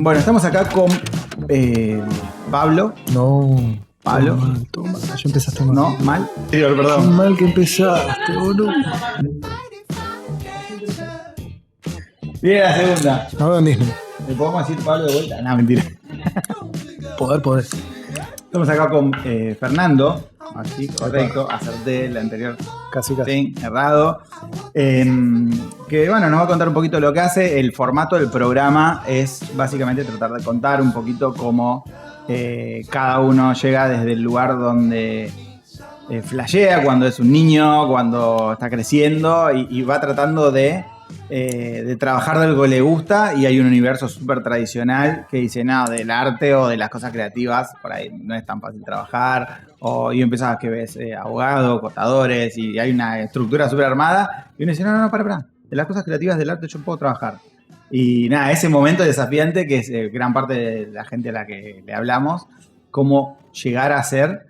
Bueno, estamos acá con Pablo. No. Pablo. Toma, ya empezaste mal. No, mal. Sí, Qué perdón. mal que empezaste, boludo. Viene la segunda. No veo en Disney. ¿Le podemos decir Pablo de vuelta? No, mentira. Poder. Estamos acá con Fernando. Así, correcto. Acerté la anterior. Casi. Sí, errado. Que bueno, nos va a contar un poquito lo que hace. El formato del programa es básicamente tratar de contar un poquito cómo cada uno llega desde el lugar donde flashea cuando es un niño, cuando está creciendo y va tratando de trabajar de algo que le gusta, y hay un universo súper tradicional que dice, no, del arte o de las cosas creativas, por ahí no es tan fácil trabajar, y empiezas a que ves abogados, contadores, y hay una estructura súper armada, y uno dice, no, para, de las cosas creativas del arte yo puedo trabajar. Y nada, ese momento desafiante que es gran parte de la gente a la que le hablamos, cómo llegar a ser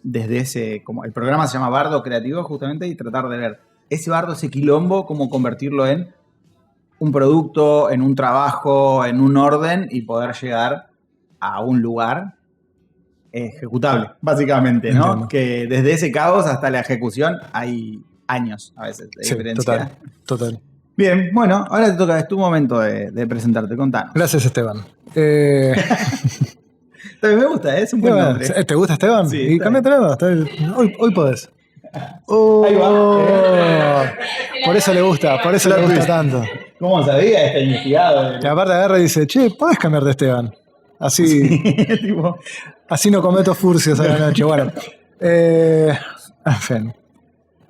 desde ese, como el programa se llama Bardo Creativo justamente, y tratar de ver ese bardo, ese quilombo, cómo convertirlo en un producto, en un trabajo, en un orden, y poder llegar a un lugar ejecutable, básicamente, ¿no? Entiendo. Que desde ese caos hasta la ejecución hay años a veces de diferencia. Total. Bien, bueno, ahora te toca, es tu momento de presentarte, contanos. Gracias, Esteban. Me gusta, es un buen nombre. ¿Te gusta, Esteban? Sí, Y cambiate nada. Hoy podés. Ahí va. Por eso le gusta tanto. ¿Cómo sabía? Está investigado. Que aparte agarra y dice, che, podés cambiar de Esteban. Así, Sí, tipo, así no cometo furcios a la noche. Bueno, en fin.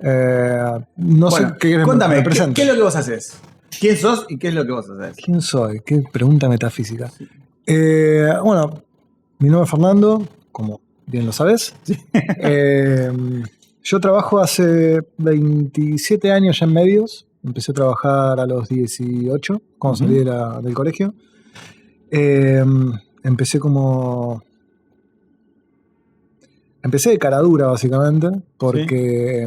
No bueno, sé qué cuéntame, me presento. ¿qué es lo que vos haces? ¿Quién sos y qué es lo que vos haces? ¿Quién soy? Qué pregunta metafísica. Bueno, mi nombre es Fernando, como bien lo sabes. Sí. Yo trabajo hace 27 años ya en medios. Empecé a trabajar a los 18, cuando salí del colegio. Empecé de cara dura, básicamente, porque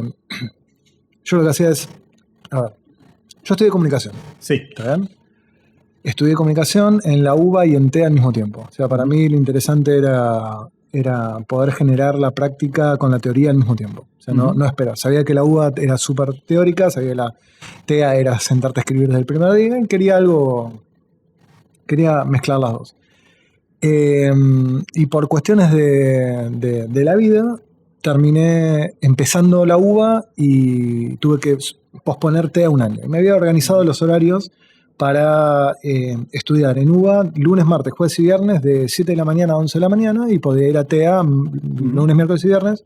yo lo que hacía es... A ver, yo estudié comunicación. Sí. ¿Está bien? Estudié comunicación en la UBA y en TEA al mismo tiempo. O sea, para mí lo interesante era poder generar la práctica con la teoría al mismo tiempo. O sea, no esperar. Sabía que la UBA era súper teórica, sabía que la TEA era sentarte a escribir desde el primer día, y quería mezclar las dos. Y por cuestiones de la vida, terminé empezando la UBA y tuve que posponer TEA un año. Me había organizado los horarios para estudiar en UBA lunes, martes, jueves y viernes de 7 de la mañana a 11 de la mañana, y podía ir a TEA lunes, miércoles y viernes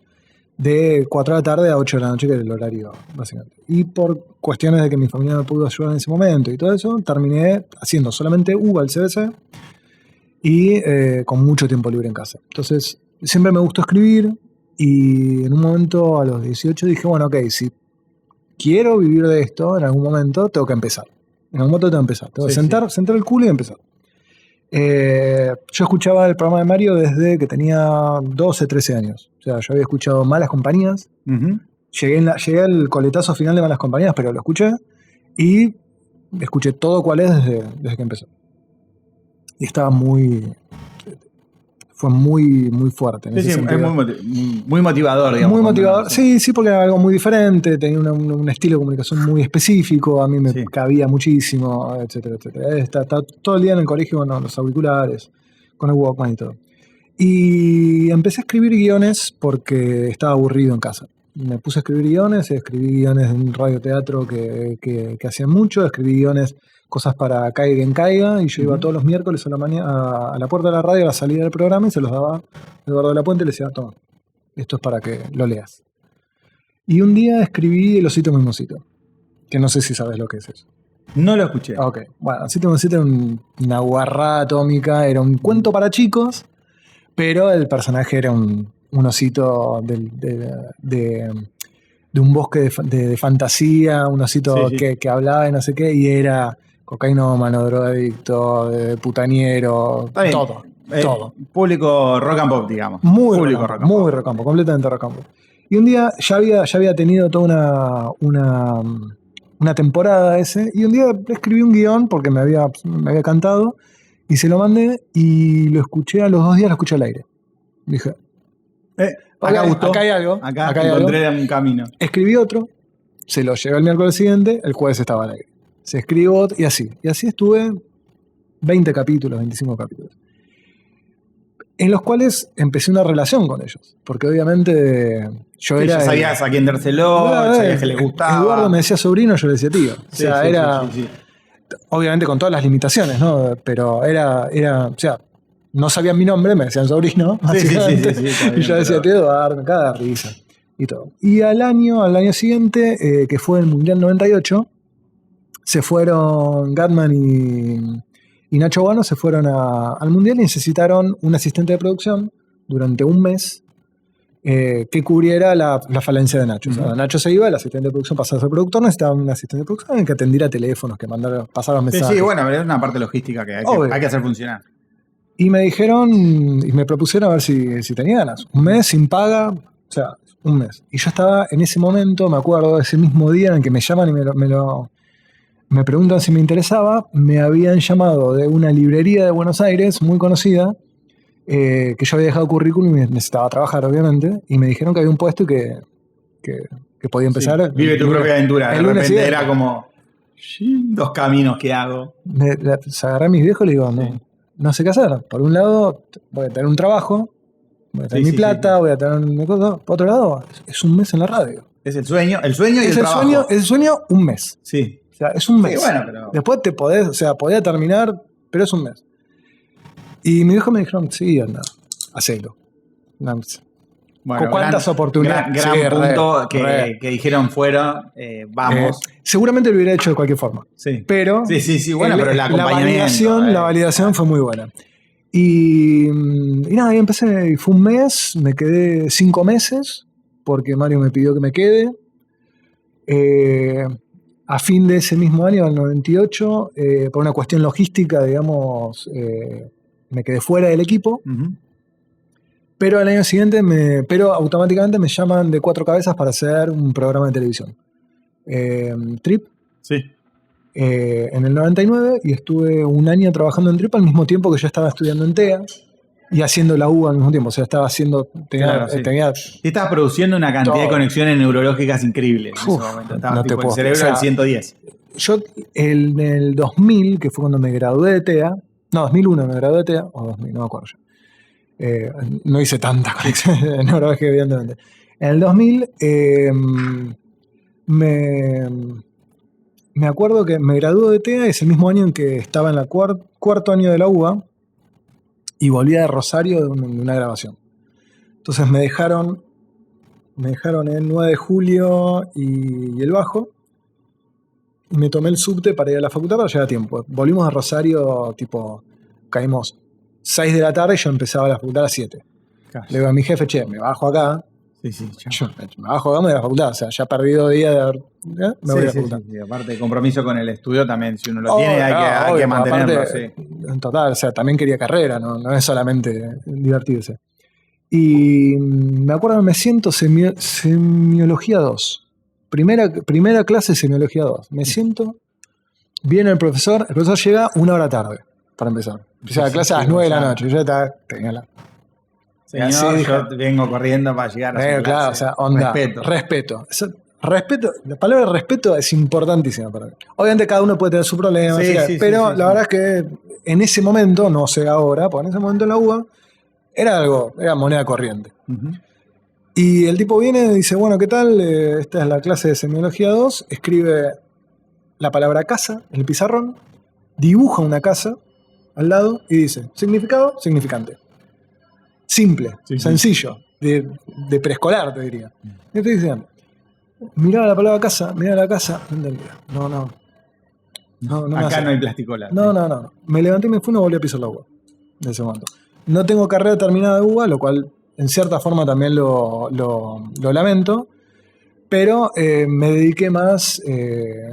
de 4 de la tarde a 8 de la noche, que era el horario básicamente. Y por cuestiones de que mi familia me pudo ayudar en ese momento y todo eso, terminé haciendo solamente UBA al CBC y con mucho tiempo libre en casa. Entonces siempre me gustó escribir, y en un momento a los 18 dije, bueno, ok, si quiero vivir de esto, en algún momento tengo que empezar. Tengo que sentar el culo y empezar. Yo escuchaba el programa de Mario desde que tenía 12, 13 años. O sea, yo había escuchado Malas Compañías. Llegué al coletazo final de Malas Compañías, pero lo escuché. Y escuché todo cuál es desde que empezó. Y estaba fue muy fuerte. En ese sentido. Es muy motivador, digamos. Muy motivador, sí, porque era algo muy diferente, tenía un estilo de comunicación muy específico, a mí me cabía muchísimo, etcétera. Estaba todo el día en el colegio con los auriculares, con el Walkman y todo. Y empecé a escribir guiones porque estaba aburrido en casa. Me puse a escribir guiones en un radioteatro que hacían mucho, escribí guiones, cosas para Caiga en Caiga, y yo iba todos los miércoles a la mañana a la puerta de la radio a la salida del programa y se los daba a Eduardo de la Puente y le decía, toma, esto es para que lo leas. Y un día escribí El Osito Mimosito, que no sé si sabes lo que es eso. No lo escuché. Ok, bueno, El Osito Mimosito era una guarrada atómica, era un cuento para chicos, pero el personaje era un osito de un bosque de fantasía, un osito que hablaba y no sé qué, y era cocainómano, drogadicto, putaniero, todo. Público rock and pop, digamos. Muy rock and pop, completamente rock and pop. Y un día ya había tenido toda una temporada ese, y un día escribí un guión porque me había cantado, Y se lo mandé y lo escuché a los 2 días, lo escuché al aire. Dije, acá gustó. Acá hay algo. Acá hay encontré algo. un camino. Escribí otro, se lo llevé el miércoles siguiente, el jueves estaba al aire. Se escribió otro y así. Y así estuve 20 capítulos, 25 capítulos. En los cuales empecé una relación con ellos. Porque obviamente yo Sí, era... ya sabías a quién dárselo, sabías que les gustaba. Eduardo me decía sobrino, yo le decía tío. O sea, Sí, era... sí. Obviamente con todas las limitaciones, ¿no? Pero era, o sea, no sabían mi nombre, me decían sobrino, básicamente. Sí, y yo decía tío Eduardo, me caga de risa. Y todo. Y al año siguiente, que fue el Mundial 98, se fueron Gatman y Nacho Bono, se fueron al Mundial y necesitaron un asistente de producción durante un mes que cubriera la falencia de Nacho. O sea, Nacho se iba, el asistente de producción pasaba a ser productor, necesitaba un asistente de producción que atendiera teléfonos, que pasara los mensajes. Sí, bueno, es una parte logística que hay que hacer funcionar. Y me dijeron, y me propusieron a ver si tenía ganas. Un mes sin paga, o sea, un mes. Y yo estaba en ese momento, me acuerdo, ese mismo día en el que me llaman y me preguntan si me interesaba, me habían llamado de una librería de Buenos Aires muy conocida, que yo había dejado currículum y necesitaba trabajar, obviamente, y me dijeron que había un puesto y que podía empezar. Sí, vive tu propia aventura. De repente siguiente. era como 2 caminos que hago. Agarré a mis viejos y le digo, no sé qué hacer. Por un lado, voy a tener un trabajo, voy a tener mi plata, voy a tener una cosa. Por otro lado, es un mes en la radio. Es el sueño y el trabajo. Es el sueño un mes. Sí. O sea, es un mes. Sí, bueno, pero... Después podía terminar, pero es un mes. Y mi viejo me dijeron, sí, anda, hacelo. Bueno, ¿cuántas oportunidades? Gran punto que dijeron fueron, vamos. Seguramente lo hubiera hecho de cualquier forma. Sí. Pero, bueno, pero la validación fue muy buena. Y nada, y empecé, y fue un mes, me quedé 5 meses, porque Mario me pidió que me quede. A fin de ese mismo año, el 98, por una cuestión logística, digamos, me quedé fuera del equipo. Pero al año siguiente, automáticamente me llaman de 4 cabezas para hacer un programa de televisión. Trip. Sí. En el 99, y estuve un año trabajando en Trip al mismo tiempo que yo estaba estudiando en TEA y haciendo la UBA al mismo tiempo. O sea, estaba haciendo... Y estabas produciendo una cantidad de conexiones neurológicas increíbles en ese momento. Estabas el cerebro al 110. Yo en el 2000, que fue cuando me gradué de TEA, no, 2001 me gradué de TEA, o 2000, no me acuerdo yo. No hice tanta conexión neurológica, evidentemente. En el 2000 me acuerdo que me gradué de TEA, es el mismo año en que estaba en el cuarto año de la UBA y volvía de Rosario de una grabación. Entonces me dejaron el 9 de julio y el bajo, y me tomé el subte para ir a la facultad para llegar a tiempo. Volvimos a Rosario, caímos 6 de la tarde y yo empezaba la facultad a las 7. Claro. Le digo a mi jefe, me bajo acá. Yo me bajo acá, me voy a la facultad. O sea, ya perdí 2 días de haber... me voy a la facultad. Sí. Aparte de compromiso con el estudio también, si uno lo tiene, hay que mantenerlo. Aparte, en total, o sea, también quería carrera, no es solamente divertirse. Y me acuerdo que me siento semiología 2. Primera clase de semiología 2. Me siento, viene el profesor llega 1 hora tarde, para empezar. Empieza la clase a las 9 de la noche. Yo tenía la... Señor, yo vengo corriendo para llegar a su clase. Claro, o sea, onda, respeto. La palabra respeto es importantísima para mí. Obviamente cada uno puede tener su problema, pero la verdad es que en ese momento, no sé ahora, porque en ese momento en la UBA era moneda corriente. Y el tipo viene y dice, bueno, ¿qué tal? Esta es la clase de semiología 2, escribe la palabra casa en el pizarrón, dibuja una casa al lado y dice, significado, significante. Simple, sencillo, de preescolar, te diría. Y te dicen, mirá la palabra casa, mirá la casa, no entendía. No. Acá no hay plasticola. No. Me levanté y me fui y no volví a pisar la UBA en ese momento. No tengo carrera terminada de UBA, lo cual en cierta forma también lo lamento, pero me dediqué más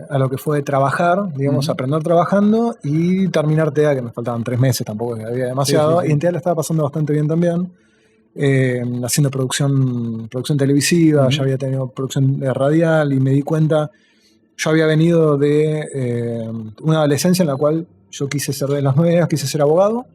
a lo que fue trabajar, digamos, aprender trabajando y terminar TEA, que me faltaban 3 meses, tampoco había demasiado, y en TEA la estaba pasando bastante bien también, haciendo producción televisiva, ya había tenido producción radial y me di cuenta, yo había venido de una adolescencia en la cual yo quise ser de los 9 años, quise ser abogado,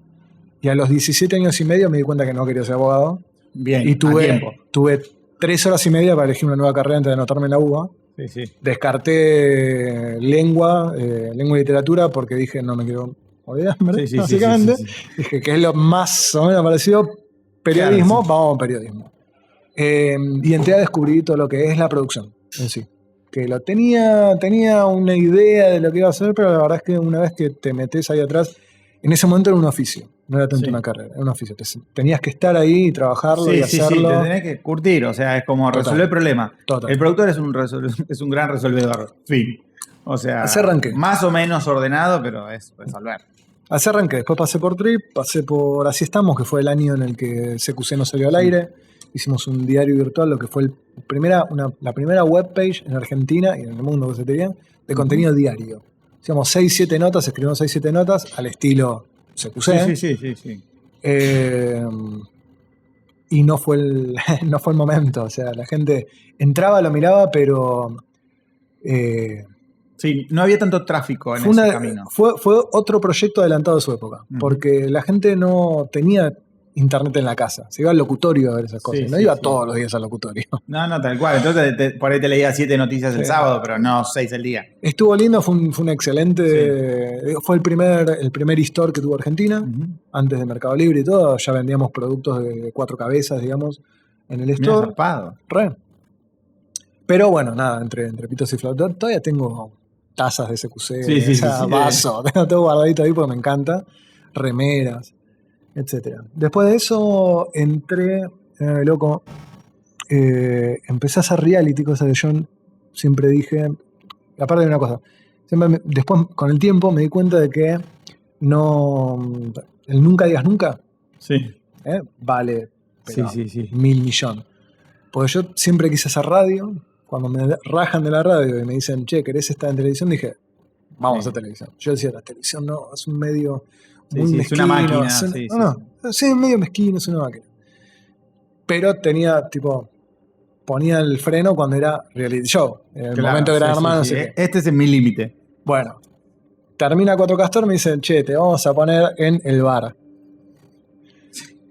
y a los 17 años y medio me di cuenta que no quería ser abogado. Bien, Y a tiempo. tuve 3 horas y media para elegir una nueva carrera antes de anotarme en la UBA. Sí, sí. Descarté lengua y literatura porque dije, no me quiero olvidar, Sí, básicamente. sí, sí, sí. Dije que es lo más o menos parecido. Periodismo, Claro, sí. vamos a periodismo. Y entré a descubrir todo lo que es la producción en sí. Que lo tenía una idea de lo que iba a hacer, pero la verdad es que una vez que te metes ahí atrás, en ese momento era un oficio, no era tanto Sí. una carrera, era un oficio. Tenías que estar ahí y trabajarlo y Sí, hacerlo. te tenés que curtir, o sea, es como Total. resolver el problema. Total. El productor es un gran resolvedor, fin. O sea, Así arranqué. más o menos ordenado, pero es resolver. Así arranqué. Después pasé por Trip, pasé por Así Estamos, que fue el año en el que CQC no salió al aire. Hicimos un diario virtual, lo que fue la primera webpage en Argentina y en el mundo que se tenía, de contenido diario. Hicimos 6-7 notas, escribimos 6-7 notas al estilo CQC. Sí. Y no fue no fue el momento. O sea, la gente entraba, lo miraba, pero Sí, no había tanto tráfico en ese camino. fue otro proyecto adelantado de su época, porque la gente no tenía internet en la casa. Se iba al locutorio a ver esas cosas. No iba todos los días al locutorio. No, tal cual. Entonces por ahí te leía 7 noticias el sábado, pero no 6 el día. Estuvo lindo, fue un excelente. Fue el primer e-store que tuvo Argentina, antes de Mercado Libre y todo. Ya vendíamos productos de 4 cabezas, digamos, en el store. Re. Pero bueno, nada, entre pitos y flautas, todavía tengo tazas de CQC, vaso, tengo todo guardadito ahí porque me encanta, remeras, etcétera. Después de eso entré, loco, empecé a hacer reality, cosa que yo siempre dije, aparte de una cosa, después con el tiempo me di cuenta de que el nunca digas nunca, vale, pero 1000 millones. Porque yo siempre quise hacer radio. Cuando me rajan de la radio y me dicen, che, ¿querés estar en televisión? Dije, vamos a televisión. Yo decía, la televisión no, es un medio muy mezquino. Es una máquina. Es un medio mezquino, es una máquina. Pero ponía el freno cuando era reality show. En el momento de Gran Hermano, no sé qué. Este es mi límite. Bueno, termina Cuatro Castor, me dicen, che, te vamos a poner en el bar.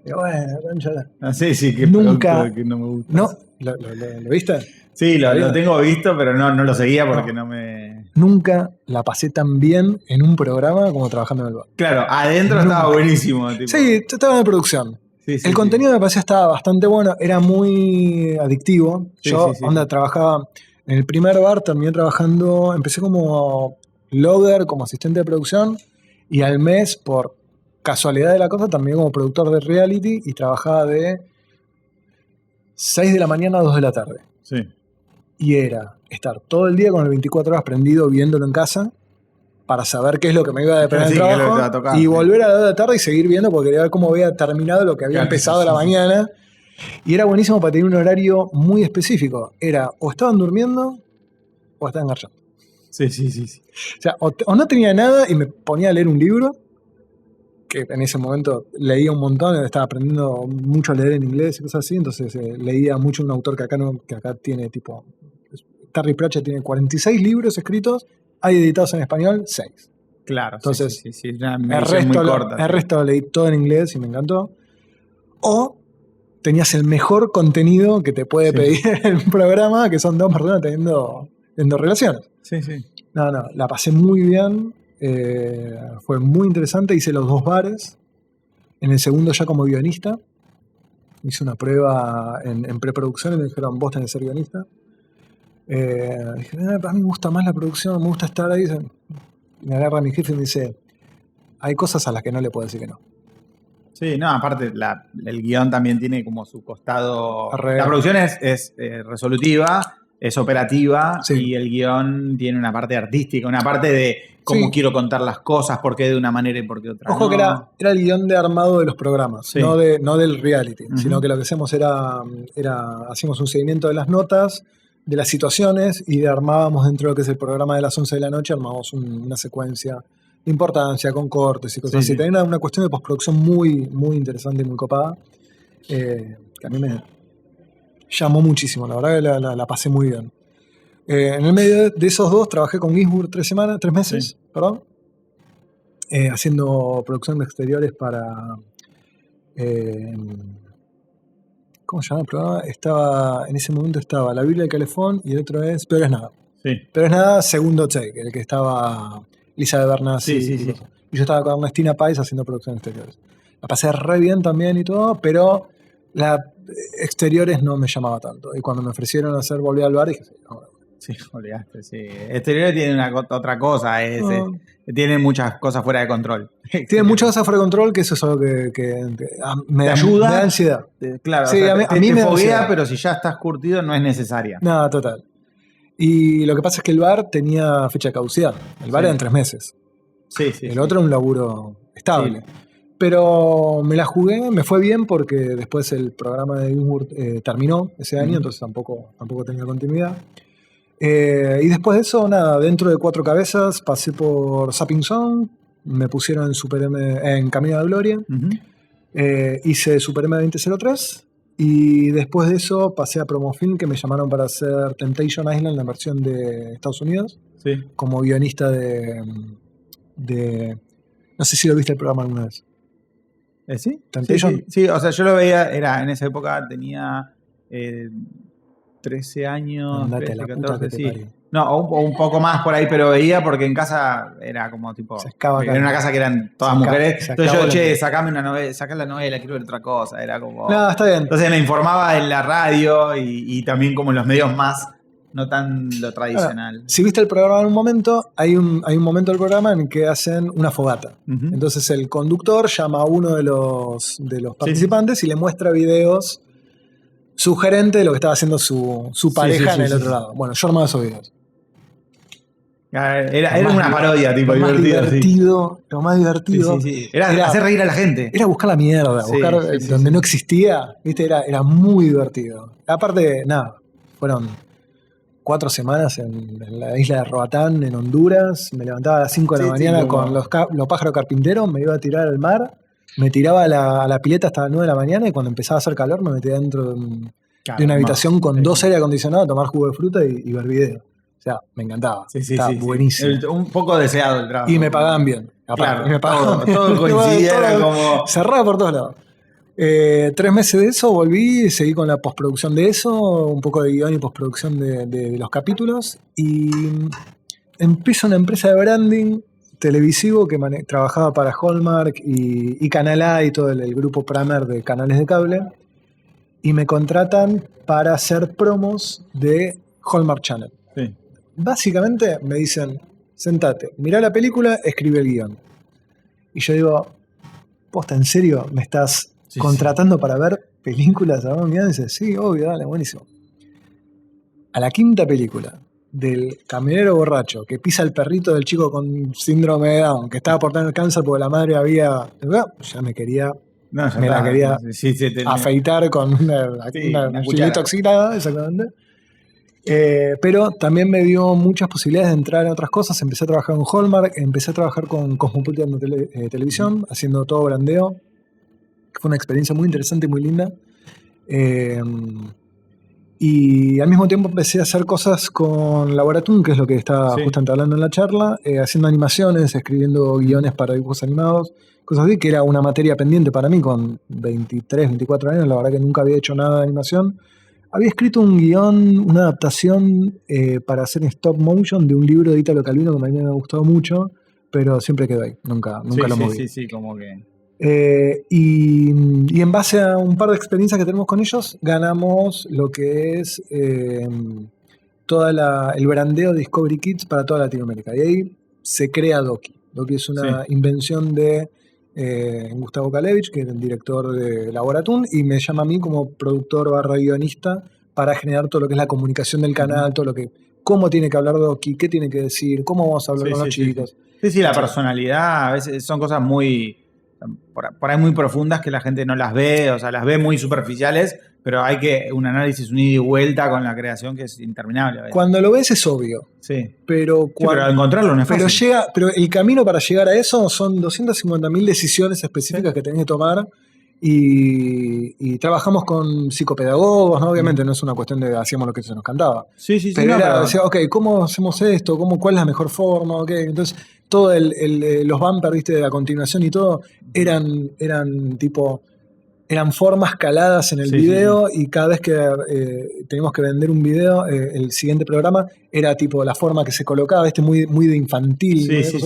Y bueno, concha. Sí, que nunca, que no me gusta. ¿No? ¿Lo viste? Sí, lo tengo visto, pero no lo seguía porque no me... Nunca la pasé tan bien en un programa como trabajando en el bar. Claro, adentro estaba buenísimo. Tipo. Sí, estaba en producción. El contenido me parecía estaba bastante bueno, era muy adictivo. Yo trabajaba en el primer bar, terminé trabajando, empecé como logger, como asistente de producción, y al mes, por casualidad de la cosa, terminé como productor de reality y trabajaba de 6 de la mañana a 2 de la tarde. Sí. Y era estar todo el día con el 24 horas prendido viéndolo en casa para saber qué es lo que me iba a depender del trabajo y volver a las 2 de la tarde y seguir viendo porque quería ver cómo había terminado lo que había empezado a la mañana. Y era buenísimo para tener un horario muy específico. Era o estaban durmiendo o estaban garchando. Sí. O sea, o no tenía nada y me ponía a leer un libro, que en ese momento leía un montón, estaba aprendiendo mucho a leer en inglés y cosas así, entonces leía mucho un autor que acá tiene tipo... Terry Pratchett tiene 46 libros escritos, hay editados en español 6. Claro, entonces una edición muy corta. El resto lo leí todo en inglés y me encantó. O tenías el mejor contenido que te puede pedir el programa, que son 2 personas teniendo relaciones. Sí. No, la pasé muy bien. Fue muy interesante, hice los 2 bares. En el segundo ya como guionista. Hice una prueba en preproducción y me dijeron, vos tenés que ser guionista. Dije, a mí me gusta más la producción, me gusta estar ahí. Me agarra mi jefe y me dice, hay cosas a las que no le puedo decir que no. Sí, no, aparte el guión también tiene como su costado... La producción es resolutiva, es operativa, y el guión tiene una parte artística, una parte de cómo quiero contar las cosas, por qué de una manera y por qué de otra. Ojo que era el guión de armado de los programas, no del reality, sino que lo que hacemos hacíamos un seguimiento de las notas, de las situaciones, y armábamos dentro de lo que es el programa de las 11 de la noche, armábamos una secuencia de importancia, con cortes y cosas así. Tenía una cuestión de postproducción muy, muy interesante y muy copada, que a mí me llamó muchísimo, la verdad que la pasé muy bien. En el medio de esos 2 trabajé con Ginsburg 3 meses, perdón. haciendo producción de exteriores para... ¿cómo se llama el programa? En ese momento estaba La Biblia de Calefón y el otro es Peor es Nada. Sí. Peor es Nada, segundo take, el que estaba Lisa de Bernasi. Sí. Y yo estaba con Ernestina Páez haciendo producción de exteriores. La pasé re bien también y todo, pero la exteriores no me llamaba tanto. Y cuando me ofrecieron hacer Volver al Bar, dije, sí, olvidaste, sí. Exteriores tiene otra cosa, tiene muchas cosas fuera de control. Tiene muchas cosas fuera de control, que eso es algo que me ayuda. Me da ansiedad. Claro, sí, a mí te me da foguea, ansiedad. pero si ya estás curtido no es necesaria. Nada, total. Y lo que pasa es que el bar tenía fecha de caducidad. El bar era en 3 meses. Sí. El otro un laburo estable. Sí. Pero me la jugué, me fue bien porque después el programa de Inwood terminó ese año, entonces tampoco tenía continuidad. Y después de eso, nada, dentro de 4 cabezas pasé por Sapping Zone, me pusieron en Camino de Gloria, hice Super M 2003 y después de eso pasé a Promofilm, que me llamaron para hacer Temptation Island, la versión de Estados Unidos, como guionista de... No sé si lo viste el programa alguna vez. ¿Sí? Temptation. Sí, o sea, yo lo veía, en esa época tenía 13 años, Andate 13, a la 14, puta que te parió. No, o un poco más por ahí, pero veía porque en casa era como tipo... Era una casa que eran todas mujeres. Entonces yo, sacame una novela, sacá la novela, quiero ver otra cosa. Era como... No, está bien. Entonces me informaba en la radio y también como en los medios más, no tan lo tradicional. Si viste el programa en un momento, hay un momento del programa en que hacen una fogata. Entonces el conductor llama a uno de los participantes y le muestra videos sugerentes de lo que estaba haciendo su pareja en el otro lado. Bueno, yo armaba esos videos. Era una parodia, tipo, lo más divertido. Era hacer reír a la gente. Era buscar la mierda, buscar donde no existía. ¿Viste? Era muy divertido. Aparte, nada, fueron 4 semanas en la isla de Roatán, en Honduras. Me levantaba a las 5 de la mañana con los pájaros carpinteros, me iba a tirar al mar, me tiraba a la pileta hasta las 9 de la mañana y cuando empezaba a hacer calor me metía dentro de una habitación con 2 aire acondicionados a tomar jugo de fruta y ver video. O sea, me encantaba. Estaba buenísimo. Un poco deseado el trabajo. Y me pagaban bien. Aparte, claro, todo coincidía, era como... Cerrado por todos lados. 3 meses de eso, volví, seguí con la postproducción de eso, un poco de guión y postproducción de los capítulos. Y empiezo una empresa de branding televisivo que trabajaba para Hallmark y Canal A y todo el grupo Pramer de canales de cable. Y me contratan para hacer promos de Hallmark Channel. Sí. Básicamente me dicen, sentate, mirá la película, escribe el guión. Y yo digo, ¿posta, en serio me estás contratando para ver películas? Y me dice, sí, obvio, dale, buenísimo. A la 5ª película del camionero borracho que pisa el perrito del chico con síndrome de Down, que estaba por tener cáncer porque la madre ya me quería... la quería afeitar con una chileta oxidada, exactamente. Pero también me dio muchas posibilidades de entrar en otras cosas. Empecé a trabajar con Hallmark, empecé a trabajar con Cosmopolitan Televisión, haciendo todo brandeo, que fue una experiencia muy interesante y muy linda. Y al mismo tiempo empecé a hacer cosas con Laboratum, que es lo que estaba justamente hablando en la charla, haciendo animaciones, escribiendo guiones para dibujos animados, cosas así, que era una materia pendiente para mí con 23, 24 años. La verdad que nunca había hecho nada de animación. Había escrito un guión, una adaptación para hacer en stop motion de un libro de Italo Calvino que a mí me ha gustado mucho, pero siempre quedó ahí, nunca lo moví. Sí, como que... y en base a un par de experiencias que tenemos con ellos, ganamos lo que es el brandeo de Discovery Kids para toda Latinoamérica. Y ahí se crea Doki. Doki es una invención de Gustavo Kalevich, que es el director de Laboratum, y me llama a mí como productor / guionista para generar todo lo que es la comunicación del canal, todo lo que... cómo tiene que hablar Doki, qué tiene que decir, cómo vamos a hablar con los chicos. Sí, la personalidad, a veces son cosas muy... por ahí muy profundas que la gente no las ve, o sea, las ve muy superficiales, pero hay que un análisis, un ida y vuelta con la creación que es interminable. Cuando lo ves es obvio. Sí. Pero encontrarlo no es fácil. Pero el camino para llegar a eso son 250.000 decisiones específicas que tenés que tomar. Y trabajamos con psicopedagogos, ¿no? Obviamente no es una cuestión de hacíamos lo que se nos cantaba. Sí. Pero decía, ok, ¿cómo hacemos esto? ¿Cuál es la mejor forma? Okay. Entonces todo los bumpers, viste, de la continuación y todo, eran formas caladas en el video, y cada vez que teníamos que vender un video, el siguiente programa era tipo la forma que se colocaba, ¿viste? Muy de infantil. Sí.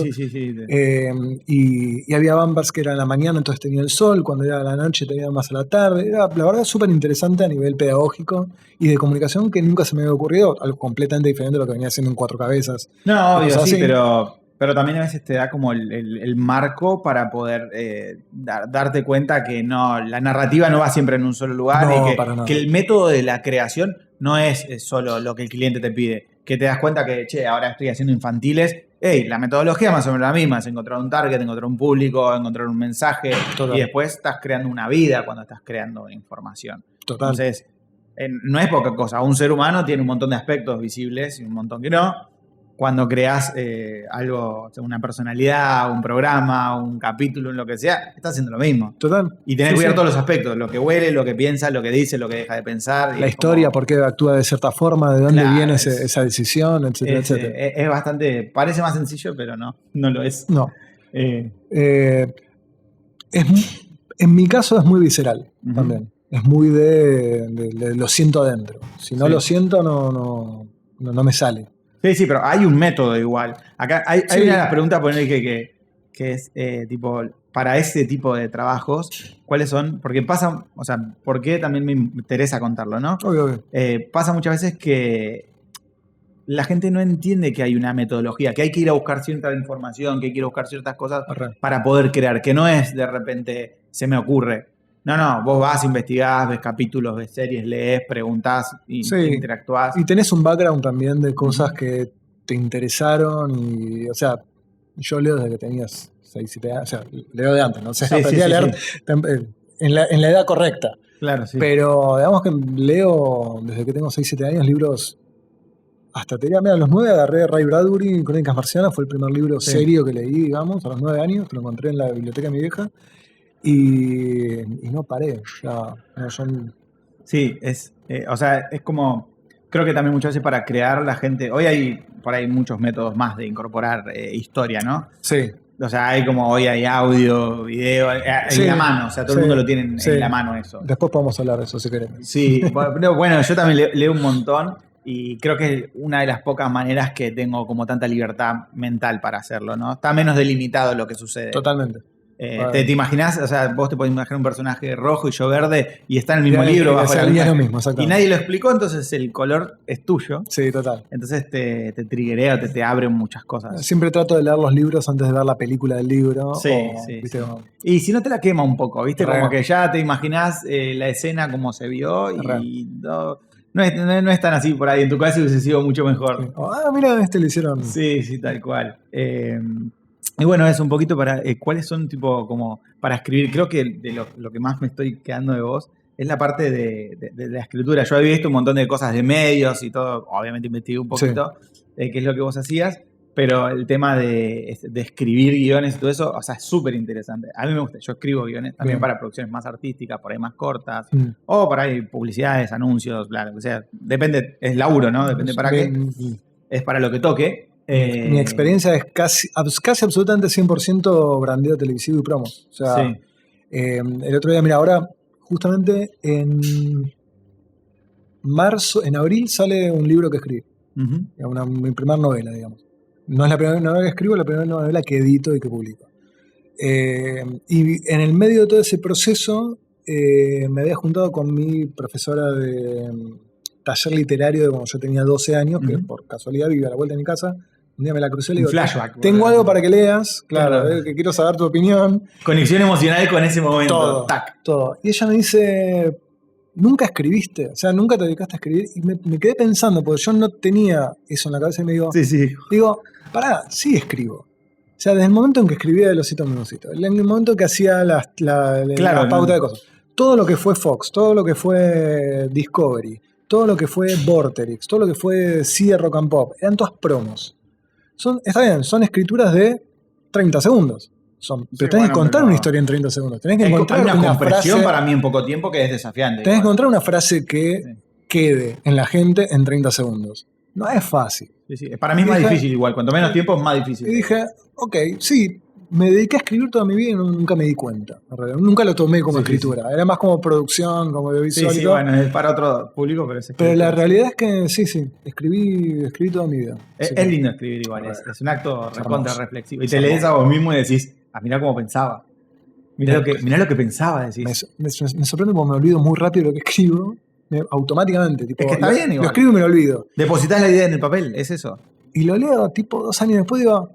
Y había bumpers que era en la mañana, entonces tenía el sol, cuando era la noche tenía más a la tarde. Era, la verdad, súper interesante a nivel pedagógico y de comunicación, que nunca se me había ocurrido, algo completamente diferente de lo que venía haciendo en Cuatro Cabezas. No, obvio, sí, pero también a veces te da como el marco para poder darte cuenta que no, la narrativa no va siempre en un solo lugar, No, y que el método de la creación no es solo lo que el cliente te pide. Que te das cuenta que, ahora estoy haciendo infantiles. La metodología más o menos la misma, es encontrar un target, encontrar un público, encontrar un mensaje. Total. Y después estás creando una vida cuando estás creando información. Total. Entonces, no es poca cosa. Un ser humano tiene un montón de aspectos visibles y un montón que no. Cuando creas algo, una personalidad, un programa, un capítulo, lo que sea, estás haciendo lo mismo. Total. Y tenés que cuidar todos los aspectos, lo que huele, lo que piensa, lo que dice, lo que deja de pensar. La historia, por qué actúa de cierta forma, de dónde viene esa decisión, etcétera, etcétera. Es bastante, parece más sencillo, pero no lo es. No. En mi caso es muy visceral también. Es muy de lo siento adentro. Si no lo siento, no me sale. Sí, pero hay un método igual. Acá hay una de las preguntas que es tipo, para ese tipo de trabajos, ¿cuáles son? Porque pasa, o sea, ¿por qué también me interesa contarlo, no? Obvio. Pasa muchas veces que la gente no entiende que hay una metodología, que hay que ir a buscar cierta información, que hay que ir a buscar ciertas cosas para poder crear, que no es de repente se me ocurre. No, vos vas, investigás, ves capítulos, ves series, lees, preguntás, interactuás. Y tenés un background también de cosas que te interesaron, y, o sea, yo leo desde que tenías 6, 7 años, o sea, leo de antes, ¿no? O sea, aprendí a leer en la edad correcta. Claro, sí. Pero digamos que leo desde que tengo 6, 7 años libros, hasta te diría, mira, a los 9 agarré Ray Bradbury, Crónicas Marcianas, fue el primer libro serio que leí, digamos, a los 9 años, que lo encontré en la biblioteca de mi vieja. Y no paré, ya no son... Sí, o sea, es como, creo que también muchas veces para crear la gente, hoy hay muchos métodos más de incorporar historia, ¿no? Sí. O sea, hoy hay audio, video, en la mano, o sea, todo el mundo lo tiene en la mano eso. Después podemos hablar de eso si queremos. Sí, bueno, yo también leo un montón, y creo que es una de las pocas maneras que tengo como tanta libertad mental para hacerlo, ¿no? Está menos delimitado lo que sucede. Totalmente. ¿Te imaginás? O sea, vos te podés imaginar un personaje rojo y yo verde y está en el mismo libro. Bajo lo mismo, y nadie lo explicó, entonces el color es tuyo. Sí, total. Entonces te triggerea, te abre muchas cosas. Siempre trato de leer los libros antes de ver la película del libro. Sí. Y si no te la quema un poco, ¿viste? Como que ya te imaginás la escena como se vio y no es tan así por ahí. En tu caso hubiese sido mucho mejor. Sí. Mira, lo hicieron. Sí, tal cual. Y bueno, es un poquito para cuáles son tipo como para escribir. Creo que de lo que más me estoy quedando de vos es la parte de la escritura. Yo había visto un montón de cosas de medios y todo, obviamente investigué un poquito qué es lo que vos hacías, pero el tema de escribir guiones y todo eso, o sea, es súper interesante. A mí me gusta, yo escribo guiones también para producciones más artísticas, por ahí más cortas, o por ahí publicidades, anuncios, bla, lo que sea. Depende, es laburo, ¿no? Depende para qué. Es para lo que toque. Mi experiencia es casi absolutamente 100% brandeo televisivo y promo. O sea, el otro día, mira, ahora justamente en abril sale un libro que escribí. Mi primera novela, digamos. No es la primera novela que escribo, es la primera novela que edito y que publico. Y en el medio de todo ese proceso me había juntado con mi profesora de taller literario de cuando yo tenía 12 años, que por casualidad vive a la vuelta de mi casa. Un día me la crucé y le digo, flashback, tengo algo para que leas, claro. Que quiero saber tu opinión. Conexión emocional con ese momento. Todo. Y ella me dice, ¿nunca escribiste? O sea, ¿nunca te dedicaste a escribir? Y me quedé pensando, porque yo no tenía eso en la cabeza, y me digo, digo, pará, sí escribo. O sea, desde el momento en que escribía de Losito Menucito, en el momento que hacía la pauta de cosas, todo lo que fue Fox, todo lo que fue Discovery, todo lo que fue Vorterix, todo lo que fue CIA Rock and Pop, eran todas promos. Está bien, son escrituras de 30 segundos. Pero tenés que contar una historia en 30 segundos. Tenés que encontrar una compresión frase, para mí en poco tiempo que es desafiante. Tenés que encontrar una frase que quede en la gente en 30 segundos. No es fácil. Sí. Para mí es más difícil igual. Cuanto menos tiempo es más difícil. Y dije, ok, sí, me dediqué a escribir toda mi vida y nunca me di cuenta. En realidad. Nunca lo tomé como escritura. Era más como producción, como audiovisual. Sí, bueno, es para otro público, pero es escritura. Pero la realidad es que sí, escribí toda mi vida. Es lindo escribir igual, es un acto recontra reflexivo. Y te lees a vos mismo y decís, mirá cómo pensaba. Mirá lo que pensaba, decís. Me sorprende porque me olvido muy rápido lo que escribo. Automáticamente. Tipo, es que está bien igual. Lo escribo y me lo olvido. Depositas la idea en el papel, es eso. Y lo leo tipo 2 años después y digo,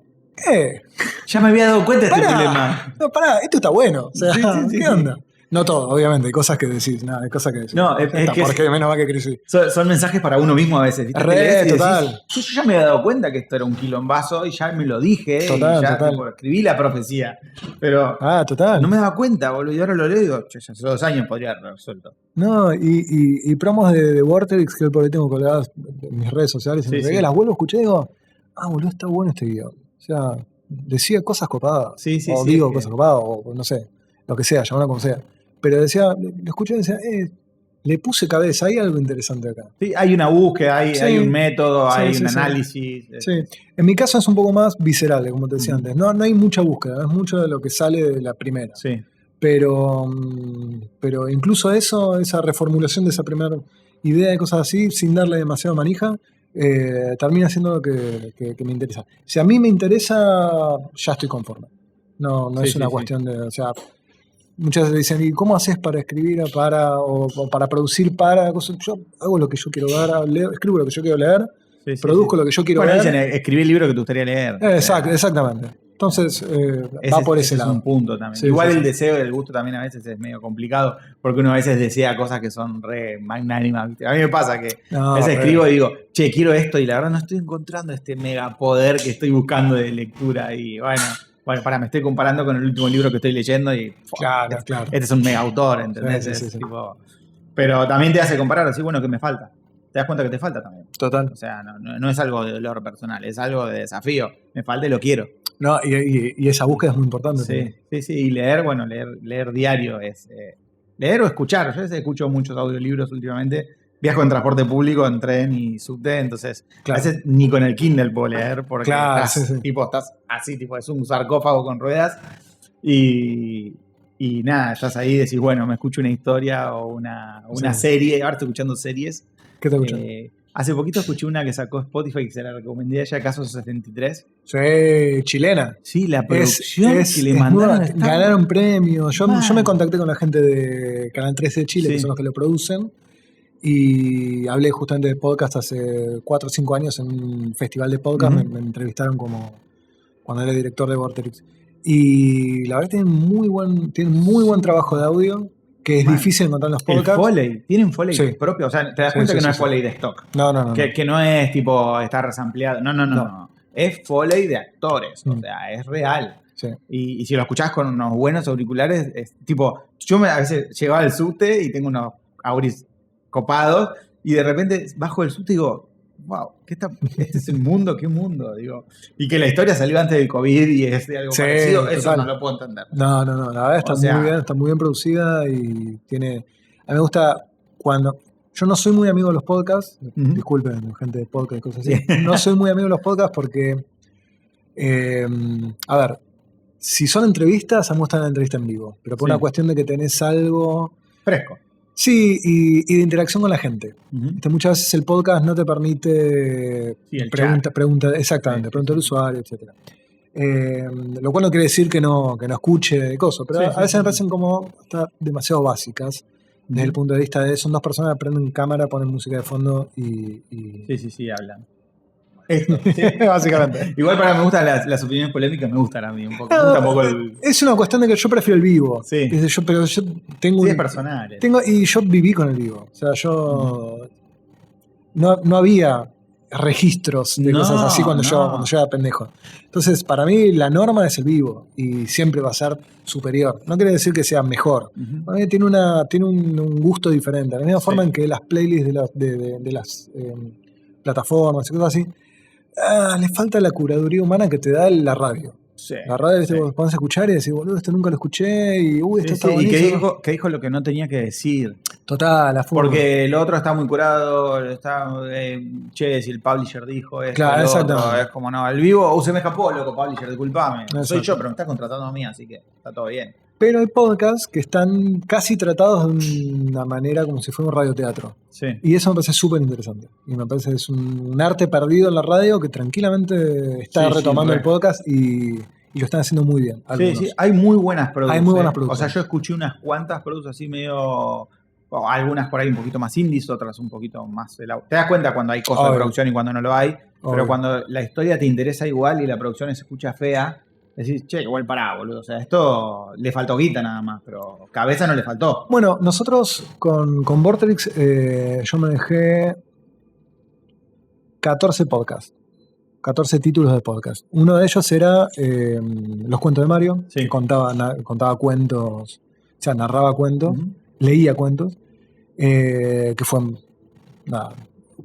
ya me había dado cuenta de este problema. No, pará, esto está bueno. O sea, sí, ¿qué onda? No todo, obviamente, hay cosas que decís, hay cosas que decís. No, es que porque menos va que crecí. Son mensajes para uno mismo a veces. ¿Viste? Total. Yo ya me había dado cuenta que esto era un quilombazo y ya me lo dije. Total, y ya total. Tipo, escribí la profecía. Pero total. no me daba cuenta, boludo. Y ahora lo leo y digo, ya hace 2 años podría haberlo resuelto. No, y promos de Vortex que por ahí tengo colgadas en mis redes sociales. Y las vuelvo a escuchar y digo, boludo, está bueno este video. O sea, decía cosas copadas. O digo cosas copadas, o no sé, lo que sea, llamarlo como sea. Pero decía, lo escuché y decía, le puse cabeza, hay algo interesante acá. Sí, hay una búsqueda, hay un método, hay un análisis. Sí. En mi caso es un poco más visceral, como te decía antes. No hay mucha búsqueda, es mucho de lo que sale de la primera. Sí. Pero incluso eso, esa reformulación de esa primera idea de cosas así, sin darle demasiado manija, termina siendo lo que me interesa. Si a mí me interesa, ya estoy conforme. No es una cuestión de... O sea, muchas veces dicen, ¿y cómo haces para escribir o para producir para cosas? Yo hago lo que yo quiero ver, escribo lo que yo quiero leer, produzco lo que yo quiero ver. Dicen, escribir el libro que te gustaría leer. Exactamente. Entonces, va por ese lado. Es un punto también. Igual el deseo y el gusto también a veces es medio complicado, porque uno a veces desea cosas que son re magnánimas. ¿Viste? A mí me pasa que a veces escribo y digo, che, quiero esto, y la verdad no estoy encontrando este megapoder que estoy buscando de lectura. Y bueno, me estoy comparando con el último libro que estoy leyendo y claro. Este es un mega autor, ¿entendés? Tipo, pero también te hace comparar, así, bueno, ¿qué me falta? Te das cuenta que te falta también. Total. O sea, no es algo de dolor personal, es algo de desafío. Me falta y lo quiero. No, y esa búsqueda es muy importante. Sí. Y leer diario es... leer o escuchar. Yo escucho muchos audiolibros últimamente. Viajo en transporte público, en tren y subte, entonces a veces ni con el Kindle puedo leer porque estás así, tipo, es un sarcófago con ruedas y nada, estás ahí y decís, bueno, me escucho una historia o una serie. Ahora estoy escuchando series. ¿Qué te escuchas? Hace poquito escuché una que sacó Spotify que se la recomendé a ella, Caso 73. Sí, chilena. Sí, la producción que le mandaron. Ganaron premios. Yo me contacté con la gente de Canal 13 de Chile, que son los que lo producen. Y hablé justamente de podcast hace 4 o 5 años en un festival de podcast. Me entrevistaron cuando era director de Vortex. Y la verdad tienen muy buen trabajo de audio, que es difícil encontrar en los podcasts. El Foley, tienen Foley propio. O sea, te das cuenta que no es Foley de stock. No. Que no es tipo, está resampleado. No. Es Foley de actores. O sea, es real. Sí. Y si lo escuchás con unos buenos auriculares, es tipo, yo a veces llegaba al subte y tengo unos auris copados y de repente bajo el subte y digo, wow, este es el mundo, qué mundo, digo. Y que la historia salió antes del COVID y es de algo parecido, eso no lo puedo entender. No, la verdad está muy bien producida y tiene... A mí me gusta cuando... Yo no soy muy amigo de los podcasts, disculpen, gente de podcast y cosas así. No soy muy amigo de los podcasts porque, a ver, si son entrevistas, a mí me gusta la entrevista en vivo, pero por una cuestión de que tenés algo... fresco. Sí, y de interacción con la gente. Muchas veces el podcast no te permite preguntar al usuario, etc. Lo cual no quiere decir que no escuche cosas, pero a veces me parecen como demasiado básicas desde el punto de vista de son 2 personas que prenden cámara, ponen música de fondo y... Sí, hablan. Esto, básicamente. Igual para mí me gustan las opiniones polémicas, me gustan a mí un poco. Es una cuestión de que yo prefiero el vivo. Sí. Pero yo tengo... Sí, es personal. Y yo viví con el vivo. O sea, yo... No había registros de cosas así cuando yo era pendejo. Entonces, para mí la norma es el vivo y siempre va a ser superior. No quiere decir que sea mejor. Para mí tiene un gusto diferente. De la misma forma en que las playlists de las plataformas y cosas así, le falta la curaduría humana que te da la radio. Sí, la radio vos podés escuchar y decir, boludo, esto nunca lo escuché y esto está buenísimo. Y que dijo lo que no tenía que decir. Total, a full. Porque el otro está muy curado, está, che, si el publisher dijo esto, Claro, el otro, exactamente. es como no, el vivo, se me escapó, loco, publisher, disculpame. Soy Exacto. yo, pero me estás contratando a mí, así que está todo bien. Pero hay podcasts que están casi tratados de una manera como si fuera un radioteatro. Sí. Y eso me parece súper interesante. Y me parece que es un arte perdido en la radio que tranquilamente está Sí, retomando re. el podcast y lo están haciendo muy bien. Sí, algunos. sí, hay muy buenas producciones. Hay muy buenas O sea, producciones. yo escuché unas cuantas producciones así medio... o algunas por ahí un poquito más indies, otras un poquito más... Te das cuenta cuando hay cosas de Obvio. producción y cuando no lo hay, pero Obvio. cuando la historia te interesa igual y la producción se escucha fea, decís, che, igual pará, boludo. O sea, esto le faltó guita nada más, pero cabeza no le faltó. Bueno, nosotros con Vortex yo me dejé 14 podcasts. 14 títulos de podcast. Uno de ellos era Los Cuentos de Mario, Sí. que contaba cuentos, o sea, narraba cuentos, Ujú. leía cuentos, que fue nada,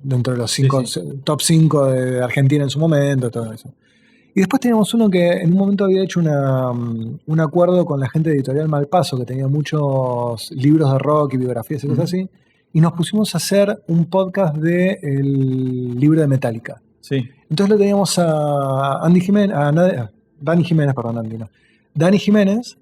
dentro de los top 5 de Argentina en su momento, todo eso. Y después teníamos uno que en un momento había hecho un acuerdo con la gente de Editorial Malpaso, que tenía muchos libros de rock y biografías y cosas así, y nos pusimos a hacer un podcast del libro de Metallica. Sí. Entonces lo teníamos a Andy Jiménez, Dani Jiménez, perdón, Andy, no. Dani Jiménez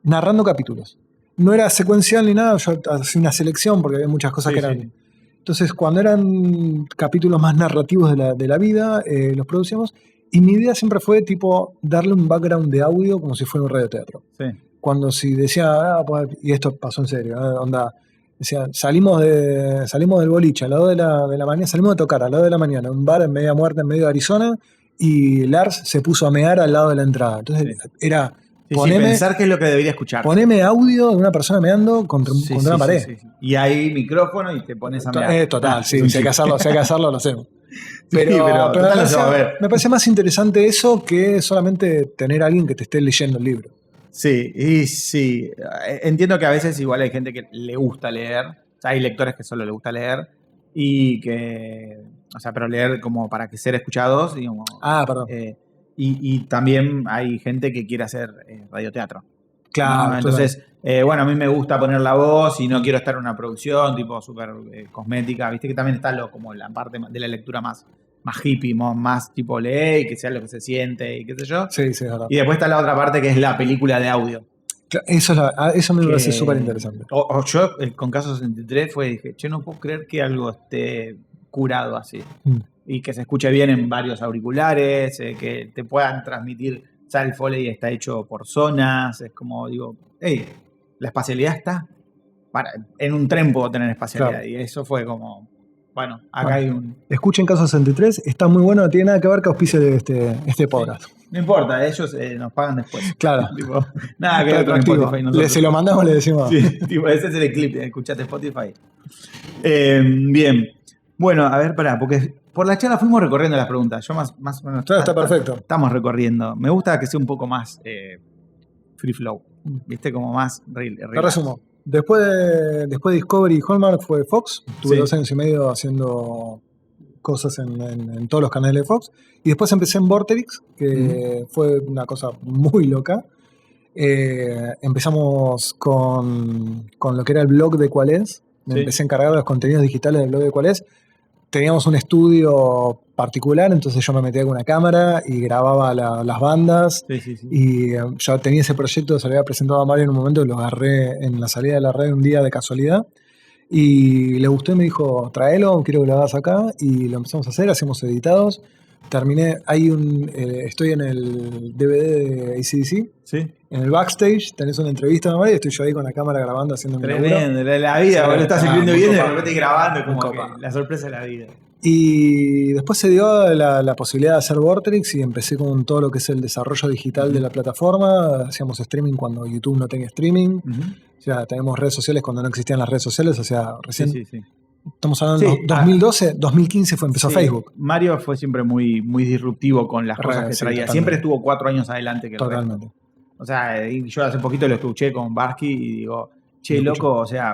narrando capítulos. No era secuencial ni nada, yo hacía una selección porque había muchas cosas Sí, que eran... sí. Entonces, cuando eran capítulos más narrativos de la vida, los producíamos. Y mi idea siempre fue tipo darle un background de audio como si fuera un radioteatro. Sí. Cuando si decía, pues, y esto pasó en serio, onda, decía, salimos del boliche a las 2 de la mañana, salimos de tocar a las 2 de la mañana, un bar en media muerte en medio de Arizona, y Lars se puso a mear al lado de la entrada. Entonces era, Sí, pensar qué es lo que debería escuchar. poneme audio de una persona meando contra una pared. Sí. Y hay micrófono y te pones a mear. Total, sí, es si hay que hacerlo, lo hacemos. Pero total, lo va a ver. Me parece más interesante eso que solamente tener a alguien que te esté leyendo el libro. Sí, y sí. Entiendo que a veces igual hay gente que le gusta leer. O sea, hay lectores que solo le gusta leer. Y que. O sea, pero leer como para que ser escuchados. Digamos, Perdón. Y también hay gente que quiere hacer radioteatro. Claro. ¿no? Entonces, bueno, a mí me gusta poner la voz y no quiero estar en una producción tipo súper cosmética. Viste que también está como la parte de la lectura más hippie, más tipo lee y que sea lo que se siente y qué sé yo. Sí, es verdad. Y después está la otra parte que es la película de audio. Eso me parece súper interesante. O yo con Caso 63 dije, yo no puedo creer que algo esté curado así. Y que se escuche bien en varios auriculares, que te puedan transmitir. O sea, el Foley está hecho por zonas. Es como, digo, hey, la espacialidad está. En un tren puedo tener espacialidad. Claro. Y eso fue como, bueno, acá hay un... Escuchen Caso 63, está muy bueno, no tiene nada que ver que auspicie de este podcast. Sí. No importa, ellos nos pagan después. Claro. Tipo, nada que ver con Spotify. Se lo mandamos, le decimos. Sí, tipo, ese es el clip, escuchate Spotify. Bien. Bueno, a ver, pará, porque por la charla fuimos recorriendo las preguntas. Yo más o menos... Claro, está perfecto. Estamos recorriendo. Me gusta que sea un poco más free flow. ¿Viste? Como más real. Te resumo. Después de Discovery y Hallmark fue Fox. Tuve 2 años y medio haciendo cosas en todos los canales de Fox. Y después empecé en Vorterix, que fue una cosa muy loca. Empezamos con lo que era el blog de Cuál Es. Me empecé a encargar de los contenidos digitales del blog de Cuál Es. Teníamos un estudio particular, entonces yo me metía con una cámara y grababa las bandas. Sí. Y yo tenía ese proyecto, se lo había presentado a Mario en un momento, lo agarré en la salida de la red un día de casualidad. Y le gustó y me dijo, tráelo, quiero que lo hagas acá. Y lo empezamos a hacer, hacemos editados. Terminé, estoy en el DVD de AC/DC. Sí. En el backstage tenés una entrevista de Mario y estoy yo ahí con la cámara grabando, haciendo mi laburo. Tremendo, la vida, sí, lo estás escribiendo bien y de repente grabando, como que la sorpresa de la vida. Y después se dio la posibilidad de hacer Vortex y empecé con todo lo que es el desarrollo digital de la plataforma. Hacíamos streaming cuando YouTube no tenía streaming. O sea, tenemos redes sociales cuando no existían las redes sociales. O sea, recién... Sí. Estamos hablando de 2012, 2015 empezó Facebook. Mario fue siempre muy, muy disruptivo con las cosas que traía. Totalmente. Siempre estuvo 4 años adelante que el Totalmente. resto. O sea, yo hace poquito lo escuché con Barsky y digo, che, loco, o sea,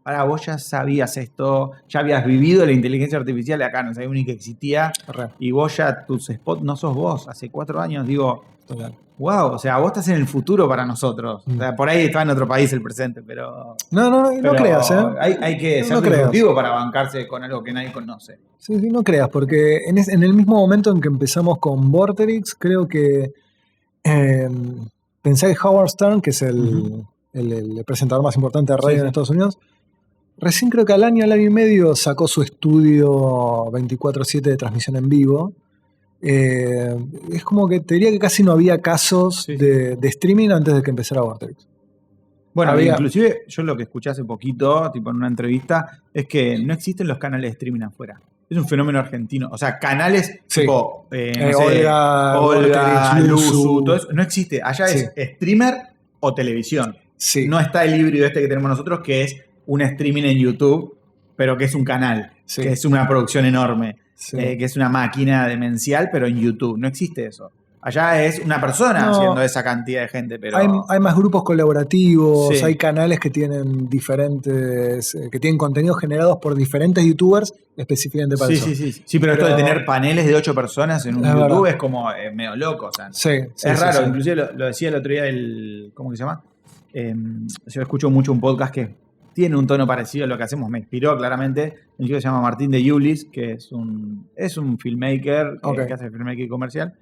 pará, vos ya sabías esto, ya habías vivido la inteligencia artificial, acá no sabía ni que existía, y vos ya tus spots no sos vos, hace 4 años, digo, Total. wow, o sea, vos estás en el futuro para nosotros. O sea, por ahí está en otro país el presente, pero No creas, ¿eh? Hay que ser disruptivo para bancarse con algo que nadie conoce. Sí, no creas, porque en el mismo momento en que empezamos con Vorterix, creo que pensé que Howard Stern, que es el presentador más importante de radio en Estados Unidos, recién creo que al año y medio sacó su estudio 24/7 de transmisión en vivo. Es como que te diría que casi no había casos de streaming antes de que empezara Vorterix. Bueno, inclusive yo lo que escuché hace poquito, tipo en una entrevista, es que no existen los canales de streaming afuera. Es un fenómeno argentino. O sea, canales tipo Olga, Luzu, todo eso, no existe. Allá es streamer o televisión. Sí. No está el híbrido este que tenemos nosotros, que es un streaming en YouTube, pero que es un canal, que es una producción enorme, que es una máquina demencial, pero en YouTube. No existe eso. Allá es una persona haciendo esa cantidad de gente, pero... Hay más grupos colaborativos, hay canales que tienen diferentes... que tienen contenidos generados por diferentes youtubers específicamente para eso. Sí, pero esto de tener paneles de 8 personas en un YouTube verdad. Es como medio loco. O sea, es raro, inclusive lo decía el otro día ¿cómo que se llama? Yo escucho mucho un podcast que tiene un tono parecido a lo que hacemos, me inspiró claramente. Un chico que se llama Martín de Yulis, que es un filmmaker que hace filmmaking comercial.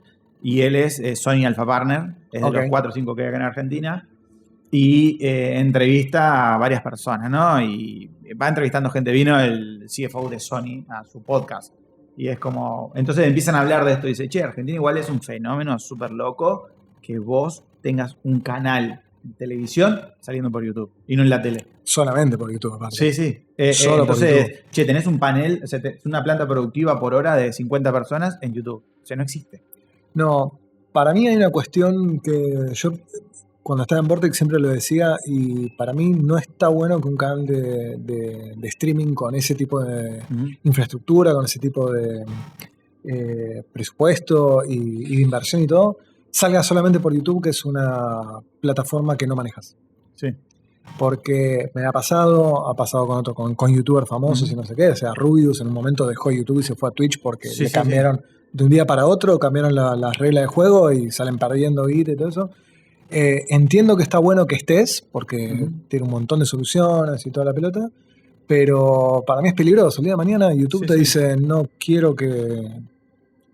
Y él es Sony Alpha Partner, es de los 4 o 5 que hay acá en Argentina. Y entrevista a varias personas, ¿no? Y va entrevistando gente. Vino el CFO de Sony a su podcast. Y es como... Entonces empiezan a hablar de esto. Y dice, che, Argentina igual es un fenómeno súper loco que vos tengas un canal de televisión saliendo por YouTube y no en la tele. Solamente por YouTube, aparte. Sí. Entonces, che, tenés un panel, o sea, una planta productiva por hora de 50 personas en YouTube. O sea, no existe. No, para mí hay una cuestión que yo cuando estaba en Vortex siempre lo decía y para mí no está bueno que un canal de streaming con ese tipo de infraestructura, con ese tipo de presupuesto y de inversión y todo, salga solamente por YouTube, que es una plataforma que no manejas. Sí. Porque me ha pasado con youtubers famosos y no sé qué, o sea, Rubius en un momento dejó YouTube y se fue a Twitch porque le cambiaron de un día para otro, cambiaron las reglas de juego y salen perdiendo guita y todo eso. Entiendo que está bueno que estés, porque tiene un montón de soluciones y toda la pelota, pero para mí es peligroso. El día de mañana YouTube te dice, no quiero que...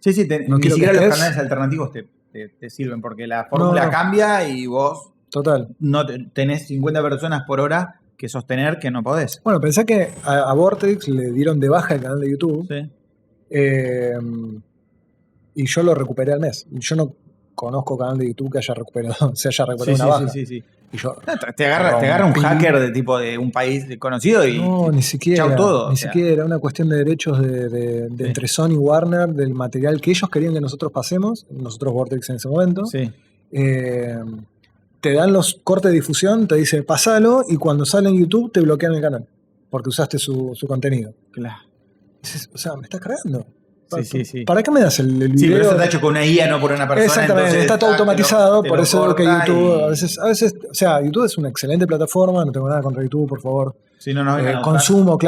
ni siquiera los canales alternativos te sirven, porque la fórmula cambia y vos... Total. No tenés 50 personas por hora que sostener que no podés. Bueno, pensá que a Vortex le dieron de baja el canal de YouTube. Y yo lo recuperé al mes. Yo no conozco canal de YouTube que se haya recuperado una baja. Sí. Y yo te agarra un hacker de un país conocido y no, ni siquiera. Chau todo. Ni siquiera. Una cuestión de derechos de entre Sony y Warner, del material que ellos querían que nosotros pasemos, nosotros Vortex en ese momento. Te dan los cortes de difusión, te dice pasalo, y cuando sale en YouTube te bloquean el canal porque usaste su contenido. Claro. O sea, me estás cargando. Sí. ¿Para qué me das el video? Sí, pero eso está hecho con una IA, no por una persona. Exactamente, entonces, está todo automatizado, por eso que YouTube, y... a veces, o sea, YouTube es una excelente plataforma, no tengo nada contra YouTube, por favor. Sí, no, consumo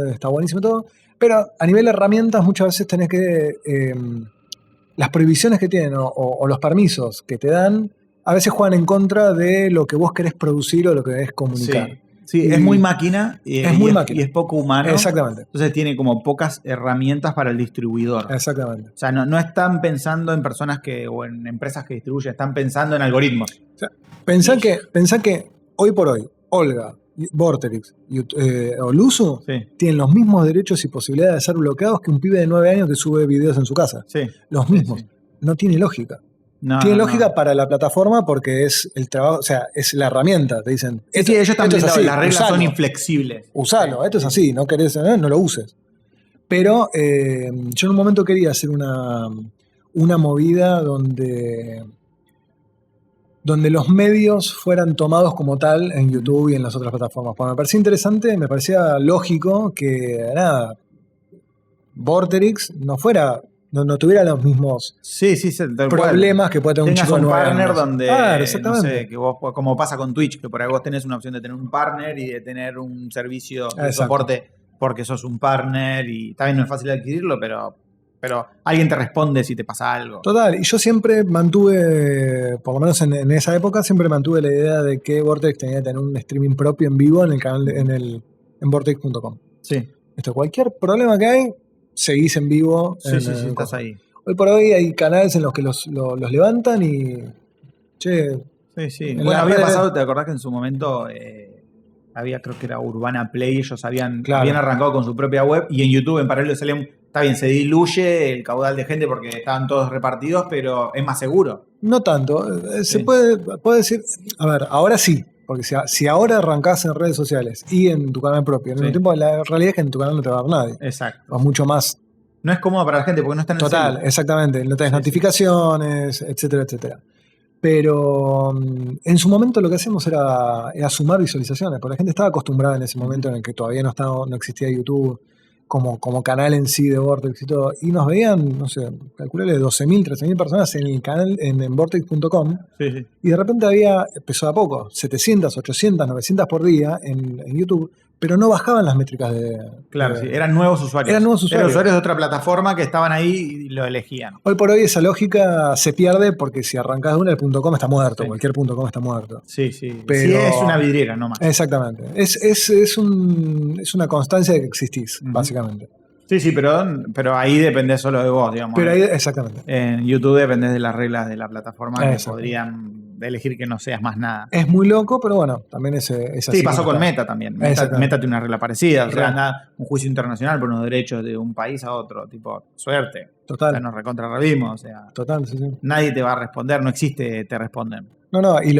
está buenísimo todo, pero a nivel de herramientas muchas veces tenés que, las prohibiciones que tienen o los permisos que te dan, a veces juegan en contra de lo que vos querés producir o lo que querés comunicar. Sí, es muy máquina y es poco humano. Exactamente. Entonces tiene como pocas herramientas para el distribuidor. Exactamente. O sea, no están pensando en personas o en empresas que distribuyen, están pensando en algoritmos. O sea, pensá que hoy por hoy, Olga, Vorterix o Luzu tienen los mismos derechos y posibilidades de ser bloqueados que un pibe de 9 años que sube videos en su casa. Los mismos. Sí. No tiene lógica. Tiene lógica para la plataforma porque es el trabajo, o sea, es la herramienta. Te dicen, ellos también así, las reglas son inflexibles. Usalo, esto es así, no querés, no lo uses. Pero yo en un momento quería hacer una movida donde los medios fueran tomados como tal en YouTube y en las otras plataformas. Porque me parecía interesante, me parecía lógico que Vorterix no no tuviera los mismos Sí, tal cual. problemas que puede tener un Tengas chico de un 9 partner años. donde, Claro, no exactamente. sé, que vos, como pasa con Twitch, que por ahí vos tenés una opción de tener un partner y de tener un servicio de Exacto. soporte porque sos un partner y también no es fácil adquirirlo, pero alguien te responde si te pasa algo. Total, y yo siempre mantuve, por lo menos en esa época, siempre mantuve la idea de que Vortex tenía que tener un streaming propio en vivo en el canal, en vortex.com. Sí, Cualquier problema que hay, seguís en vivo. sí, estás ahí. Hoy por hoy hay canales en los que los levantan y. Che. Sí. En Bueno, las había redes- pasado, ¿te acordás que en su momento había, creo que era Urbana Play, ellos Claro. habían arrancado con su propia web y en YouTube en paralelo salían, está bien, se diluye el caudal de gente porque estaban todos repartidos, pero es más seguro. No tanto. Se Sí. puede decir. A ver, ahora sí. Porque si ahora arrancás en redes sociales y en tu canal propio, al mismo tiempo, la realidad es que en tu canal no te va a ver nadie. Exacto. O mucho más. No es cómodo para la gente porque no está en el Total, celu. exactamente. No tenés notificaciones, etcétera, etcétera. Pero en su momento lo que hacíamos era sumar visualizaciones, porque la gente estaba acostumbrada en ese momento en el que todavía no existía YouTube como canal en sí de Vortex y todo, y nos veían, no sé, calculale 12.000, 13.000 personas en el canal en vortex.com, Sí. y de repente empezó a poco, 700, 800, 900 por día en YouTube, pero no bajaban las métricas de... Claro, sí, eran nuevos usuarios. Eran nuevos usuarios. Eran usuarios de otra plataforma que estaban ahí y lo elegían. Hoy por hoy esa lógica se pierde porque si arrancás de una, el .com está muerto, Sí. cualquier .com está muerto. Sí. Pero, sí, es una vidriera, no más. Exactamente. Es una constancia de que existís, básicamente. Sí, pero ahí depende solo de vos, digamos. Pero ahí, exactamente. En YouTube dependés de las reglas de la plataforma que Exacto. podrían elegir que no seas más nada. Es muy loco, pero bueno, también es así. Sí, pasó como con está. Meta también. Meta tiene una regla parecida. O sea, anda un juicio internacional por unos derechos de un país a otro. Tipo, suerte. Total. O sea, nos recontrarrevimos. O sea, Total, sí. nadie te va a responder. No existe te responden. No, y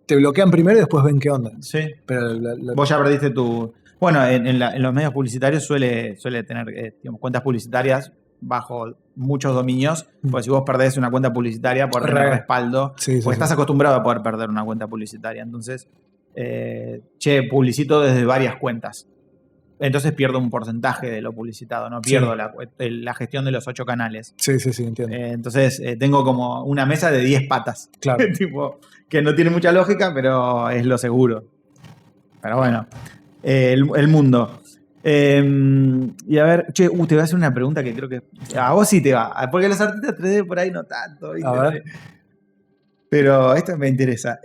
te bloquean primero y después ven qué onda. Sí. Pero vos ya perdiste tu... Bueno, en los medios publicitarios suele tener digamos, cuentas publicitarias bajo muchos dominios, porque si vos perdés una cuenta publicitaria por tener respaldo, porque estás acostumbrado a poder perder una cuenta publicitaria. Entonces, publicito desde varias cuentas. Entonces pierdo un porcentaje de lo publicitado, no pierdo la gestión de los 8 canales. Sí, entiendo. Entonces tengo como una mesa de 10 patas. Claro. Tipo, que no tiene mucha lógica, pero es lo seguro. Pero bueno, el mundo. Y a ver, te voy a hacer una pregunta que creo que a vos sí te va. Porque los artistas 3D por ahí no tanto, ¿viste? A ver. Pero esto me interesa.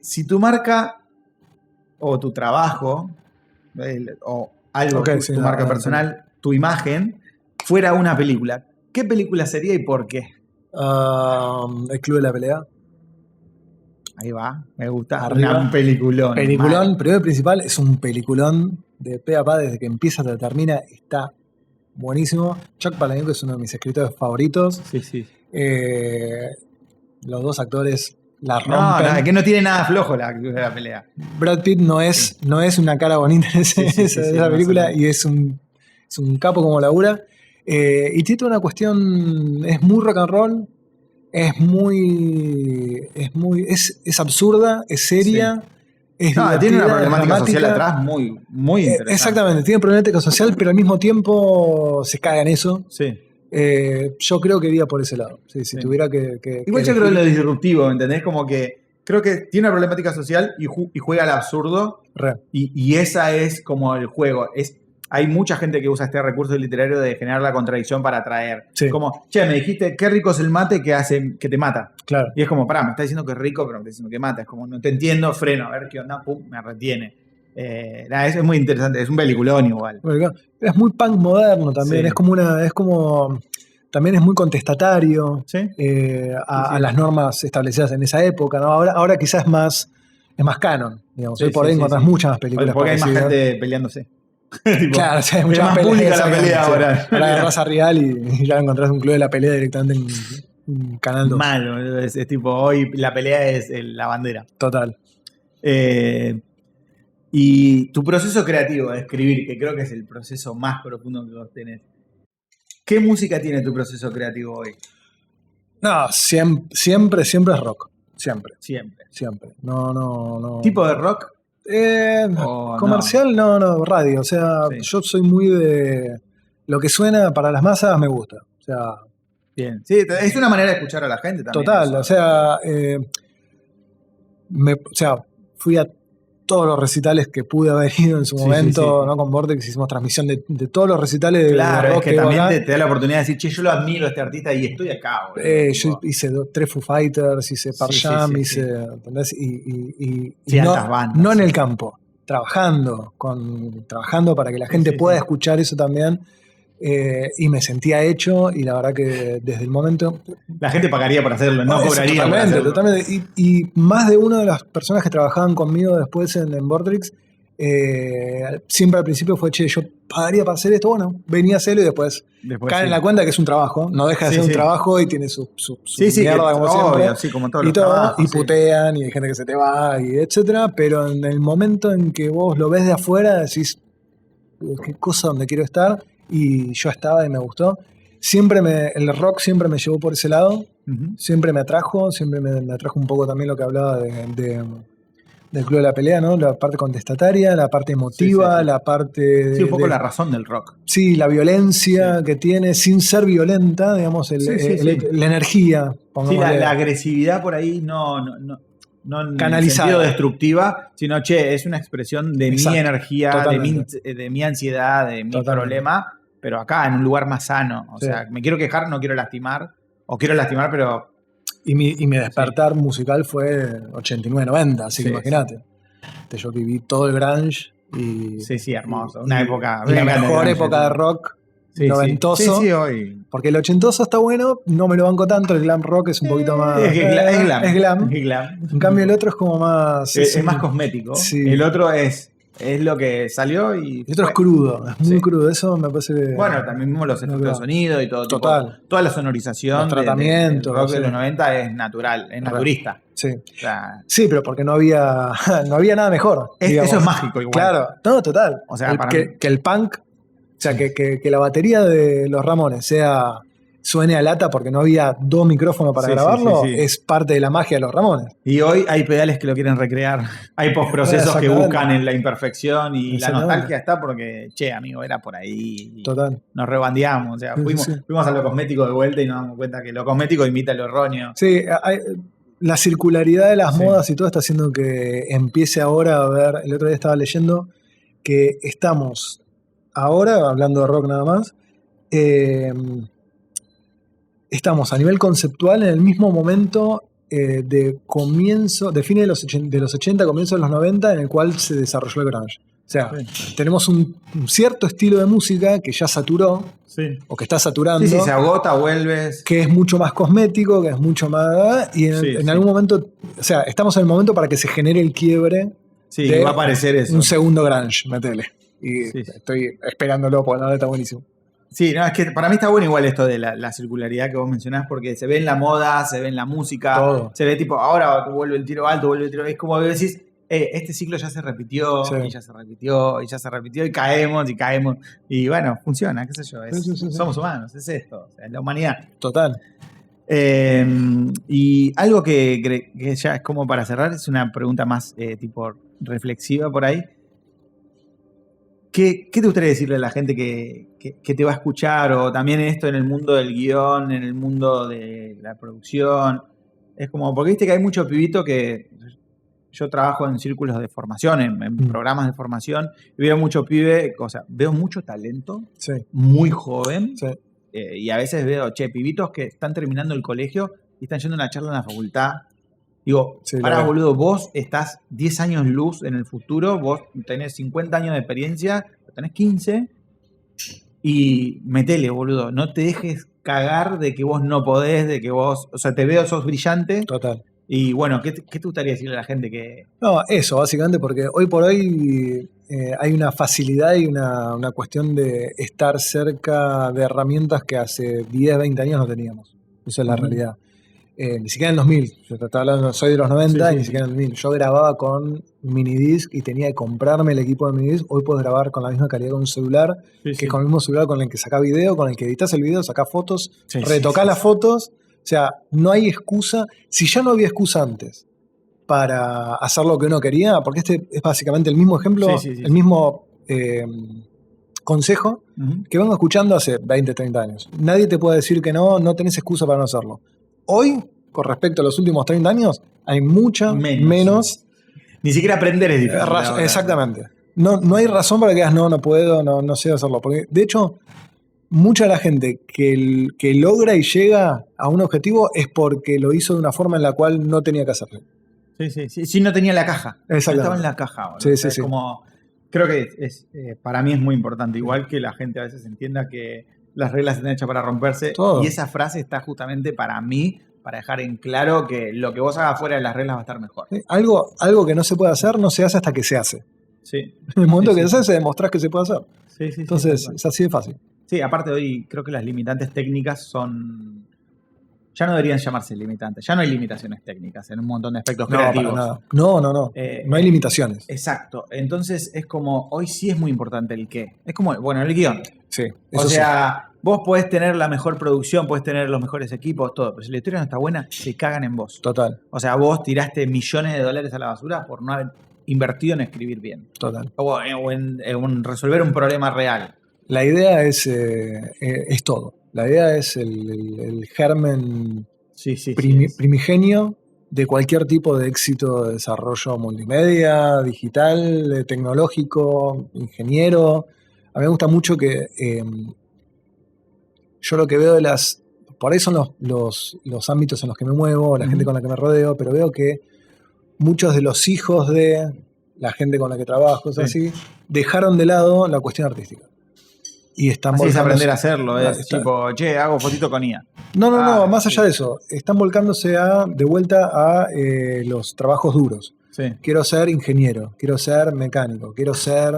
Si tu marca o tu trabajo o algo, tu marca personal, tu imagen, fuera una película, ¿qué película sería y por qué? El Club de la Pelea. Ahí va, me gusta. Arriba. Un peliculón. Peliculón, primero y principal, es un peliculón de pe a pa, desde que empieza hasta termina, está buenísimo. Chuck Palahniuk es uno de mis escritores favoritos. Sí. Los dos actores la rompen. No, que no tiene nada flojo la pelea. Brad Pitt no es una cara bonita en esa película y es un capo como labura. Y tiene una cuestión, es muy rock and roll, es absurda, es seria. Tiene una problemática social atrás muy, muy interesante. Exactamente, tiene problemática social, pero al mismo tiempo se caga en eso. Sí. Yo creo que iría por ese lado. Si tuviera que igual yo creo en lo disruptivo, ¿entendés? Como que creo que tiene una problemática social y juega al absurdo. Y esa es como el juego. Hay mucha gente que usa este recurso literario de generar la contradicción para atraer. Sí. Como, me dijiste, qué rico es el mate que te mata. Claro. Y es como, me está diciendo que es rico, pero me está diciendo que mata. Es como, no te entiendo, freno, a ver qué onda, pum, me retiene. Eso es muy interesante, es un peliculón igual. Es muy punk moderno también, también es muy contestatario a las normas establecidas en esa época, ¿no? Ahora quizás es más canon, digamos. Hoy por ahí encontrás muchas más películas. Porque hay más gente peleándose. Claro, hay mucha más pública la pelea ahora. Ahora agarrás a Real y ya encontrás un club de la pelea directamente en Canal 2. Malo, es tipo, hoy la pelea es la bandera. Total. Y tu proceso creativo de escribir, que creo que es el proceso más profundo que vos tenés. ¿Qué música tiene tu proceso creativo hoy? No, siempre es rock. Siempre. No. ¿Tipo de rock? Comercial, no, radio. O sea, yo soy muy de... Lo que suena para las masas me gusta. O sea, Bien. Sí, es una manera de escuchar a la gente también. Total, eso. o sea, fui a todos los recitales que pude haber ido en su momento, sí. ¿no? Con Vortex hicimos transmisión de todos los recitales de Claro, rock es que hubo también acá. te da la oportunidad de decir, che, yo lo admiro a este artista y estoy acá, boludo. Yo hice 3 Foo Fighters, hice Pearl Jam, ¿entendés? Y altas bandas. no en el campo, trabajando para que la gente pueda escuchar eso también. Y me sentía hecho, y la verdad que desde el momento... La gente pagaría por hacerlo, no cobraría por hacerlo. Totalmente. Y más de una de las personas que trabajaban conmigo después en Vortex, siempre al principio fue, che, yo pagaría para hacer esto, bueno, venía a hacerlo y después caen en la cuenta que es un trabajo, no deja de ser un trabajo y tiene su mierda como siempre. Obvio, como todos y los todo, trabajos, y putean, y hay gente que se te va, y etcétera, pero en el momento en que vos lo ves de afuera, decís, qué cosa donde quiero estar, y yo estaba y me gustó. El rock siempre me llevó por ese lado, siempre me atrajo un poco también lo que hablaba del Club de la Pelea, ¿no? La parte contestataria, la parte emotiva, la parte... Sí, un poco la razón del rock. Sí, la violencia que tiene, sin ser violenta, digamos, la energía. Sí, la agresividad por ahí no en canalizada, sentido destructiva, sino, che, es una expresión de mi energía, de mi ansiedad, de mi problema, pero acá, en un lugar más sano. O sea, me quiero quejar, no quiero lastimar, o quiero lastimar, pero... Y mi despertar musical fue 89-90, así que imagínate. Yo viví todo el grunge y... Sí, hermoso. Una época... La mejor época de rock noventoso. Sí, hoy. Porque el ochentoso está bueno, no me lo banco tanto, el glam rock es un poquito más... Es glam. En cambio el otro es como más... Es más cosmético. Sí. El otro es lo que salió y... El otro es crudo, es muy crudo, eso me parece que... Bueno, también mismo los efectos de sonido y todo. Total. Toda la sonorización los tratamientos, del rock de los 90 es natural, es naturista. Sí. O sea, sí, pero porque no había nada mejor. Eso es mágico igual. Claro, no, total. O sea, que el punk, o sea, que la batería de los Ramones suene a lata porque no había 2 micrófonos para grabarlo, es parte de la magia de los Ramones. Y hoy hay pedales que lo quieren recrear. Hay postprocesos que buscan en la imperfección y la nostalgia está porque, che, amigo, era por ahí. Total. Nos rebandeamos. O sea, fuimos a lo cosmético de vuelta y nos damos cuenta que lo cosmético imita lo erróneo. Sí, la circularidad de las modas y todo está haciendo que empiece ahora a ver. El otro día estaba leyendo que estamos ahora, hablando de rock nada más, estamos a nivel conceptual en el mismo momento de fines de los 80, comienzo de los 90, en el cual se desarrolló el grunge. O sea, tenemos un cierto estilo de música que ya saturó, o que está saturando. Sí, se agota, vuelves. Que es mucho más cosmético, que es mucho más... Y en algún momento, o sea, estamos en el momento para que se genere el quiebre. Sí, va a aparecer eso. Un segundo grunge, metele. Y estoy esperándolo porque la verdad está buenísimo. Sí, no, es que para mí está bueno igual esto de la circularidad que vos mencionás, porque se ve en la moda, se ve en la música, todo. Se ve tipo, ahora vuelve el tiro alto, vuelve el tiro... Es como que decís, este ciclo ya se repitió, y ya se repitió, y ya se repitió, y caemos, y bueno, funciona, qué sé yo, somos humanos, es esto, o sea, es la humanidad. Total. Y algo que ya es como para cerrar, es una pregunta más tipo reflexiva por ahí. ¿Qué te gustaría decirle a la gente que te va a escuchar, o también esto en el mundo del guión, en el mundo de la producción? Es como, porque viste que hay muchos pibitos que... Yo trabajo en círculos de formación, en programas de formación, y veo mucho pibe, o sea, veo mucho talento, muy joven, y a veces veo, pibitos que están terminando el colegio y están yendo a una charla en la facultad. Digo, pará, boludo, vos estás 10 años luz en el futuro, vos tenés 50 años de experiencia, tenés 15, y metele, boludo, no te dejes cagar de que vos no podés, de que vos, o sea, te veo, sos brillante. Total. Y bueno, ¿qué te gustaría decirle a la gente que...? No, eso, básicamente, porque hoy por hoy hay una facilidad y una cuestión de estar cerca de herramientas que hace 10, 20 años no teníamos. Esa es la realidad. Ni siquiera en el 2000. Yo te estaba hablando, soy de los 90 y ni siquiera en el 2000. Yo grababa con minidisc y tenía que comprarme el equipo de minidisc. Hoy puedes grabar con la misma calidad con un celular, que con el mismo celular con el que sacás video, con el que editas el video, sacás fotos, retocás las fotos. O sea, no hay excusa. Si ya no había excusa antes para hacer lo que uno quería, porque este es básicamente el mismo ejemplo, el mismo consejo que vengo escuchando hace 20, 30 años. Nadie te puede decir que no tenés excusa para no hacerlo. Hoy, con respecto a los últimos 30 años, hay mucha menos. Ni siquiera aprender es difícil. Exactamente. No hay razón para que digas no puedo, no sé hacerlo. Porque, de hecho, mucha de la gente que logra y llega a un objetivo es porque lo hizo de una forma en la cual no tenía que hacerlo. Sí, no tenía la caja. Exactamente. Estaba en la caja. Sí. Como, creo que para mí es muy importante. Igual que la gente a veces entienda que las reglas están hechas para romperse. Todo. Y esa frase está justamente para mí, para dejar en claro que lo que vos hagas fuera de las reglas va a estar mejor. Algo que no se puede hacer, no se hace hasta que se hace. Sí. En el momento que se hace, demostrás que se puede hacer. Sí. Entonces, es así de fácil. Sí, aparte hoy creo que las limitantes técnicas ya no deberían llamarse limitantes. Ya no hay limitaciones técnicas en un montón de aspectos creativos. Para nada. No. No hay limitaciones. Exacto. Entonces es como, hoy sí es muy importante el qué. Es como, bueno, el guión. Sí. O sea, vos podés tener la mejor producción, podés tener los mejores equipos, todo. Pero si la historia no está buena, se cagan en vos. Total. O sea, vos tiraste millones de dólares a la basura por no haber invertido en escribir bien. Total. O en resolver un problema real. La idea es todo. La idea es el germen primigenio de cualquier tipo de éxito de desarrollo multimedia, digital, tecnológico, ingeniero. A mí me gusta mucho que yo lo que veo por ahí son los ámbitos en los que me muevo, la gente con la que me rodeo, pero veo que muchos de los hijos de la gente con la que trabajo, así, dejaron de lado la cuestión artística. Y están así es aprender a hacerlo, tipo, hago fotito con IA. No, más allá de eso, están volcándose de vuelta a los trabajos duros. Sí. Quiero ser ingeniero, quiero ser mecánico, quiero ser,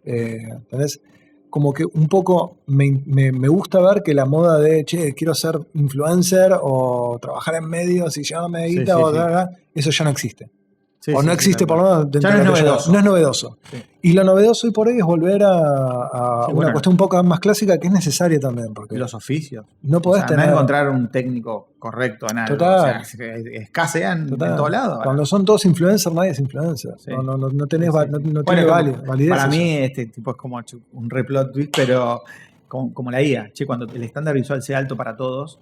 ¿entendés? Como que un poco me gusta ver que la moda de, quiero ser influencer o trabajar en medios y llevarme guita, eso ya no existe. No existe por lo menos dentro de novedoso. No es novedoso. Sí. Y lo novedoso hoy por hoy es volver a una cuestión un poco más clásica que es necesaria también. Porque los oficios. No podés tener. No encontrar un técnico correcto en algo. Total. O sea, escasean en todos lados. Cuando son todos influencers, nadie es influencer. Sí. No tenés no tiene validez. Para mí este tipo es como un replot twist, pero como la IA. Cuando el estándar visual sea alto para todos,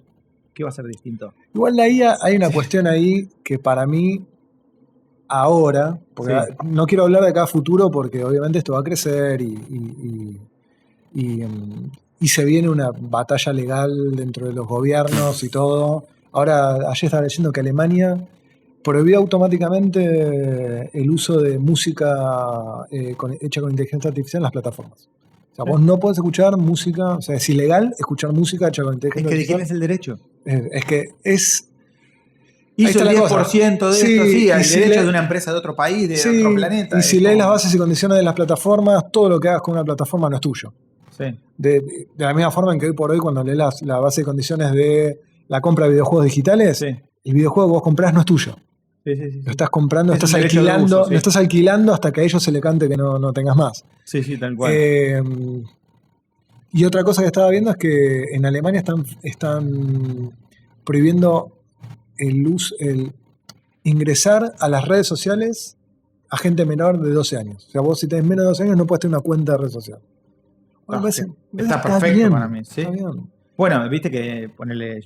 ¿qué va a ser distinto? Igual la IA, hay una cuestión ahí que para mí ahora, porque no quiero hablar de acá a futuro porque obviamente esto va a crecer y se viene una batalla legal dentro de los gobiernos y todo. Ahora, ayer estaba leyendo que Alemania prohibió automáticamente el uso de música hecha con inteligencia artificial en las plataformas. O sea, vos no podés escuchar música, o sea, es ilegal escuchar música hecha con inteligencia artificial. ¿De quién es el derecho? Es que es... Hizo el 10% de esto, el derecho de una empresa de otro país, de otro planeta. Y si lees las bases y condiciones de las plataformas, todo lo que hagas con una plataforma no es tuyo. Sí. De la misma forma en que hoy por hoy, cuando lees la base de condiciones de la compra de videojuegos digitales, el videojuego que vos comprás no es tuyo. Sí. Lo estás comprando, estás alquilando, lo estás alquilando hasta que a ellos se le cante que no tengas más. Sí, tal cual. Y otra cosa que estaba viendo es que en Alemania están prohibiendo el ingresar a las redes sociales a gente menor de 12 años. O sea, vos si tenés menos de 12 años no puedes tener una cuenta de red social. Está perfecto bien, para mí. ¿Sí? Está bien. Bueno, viste que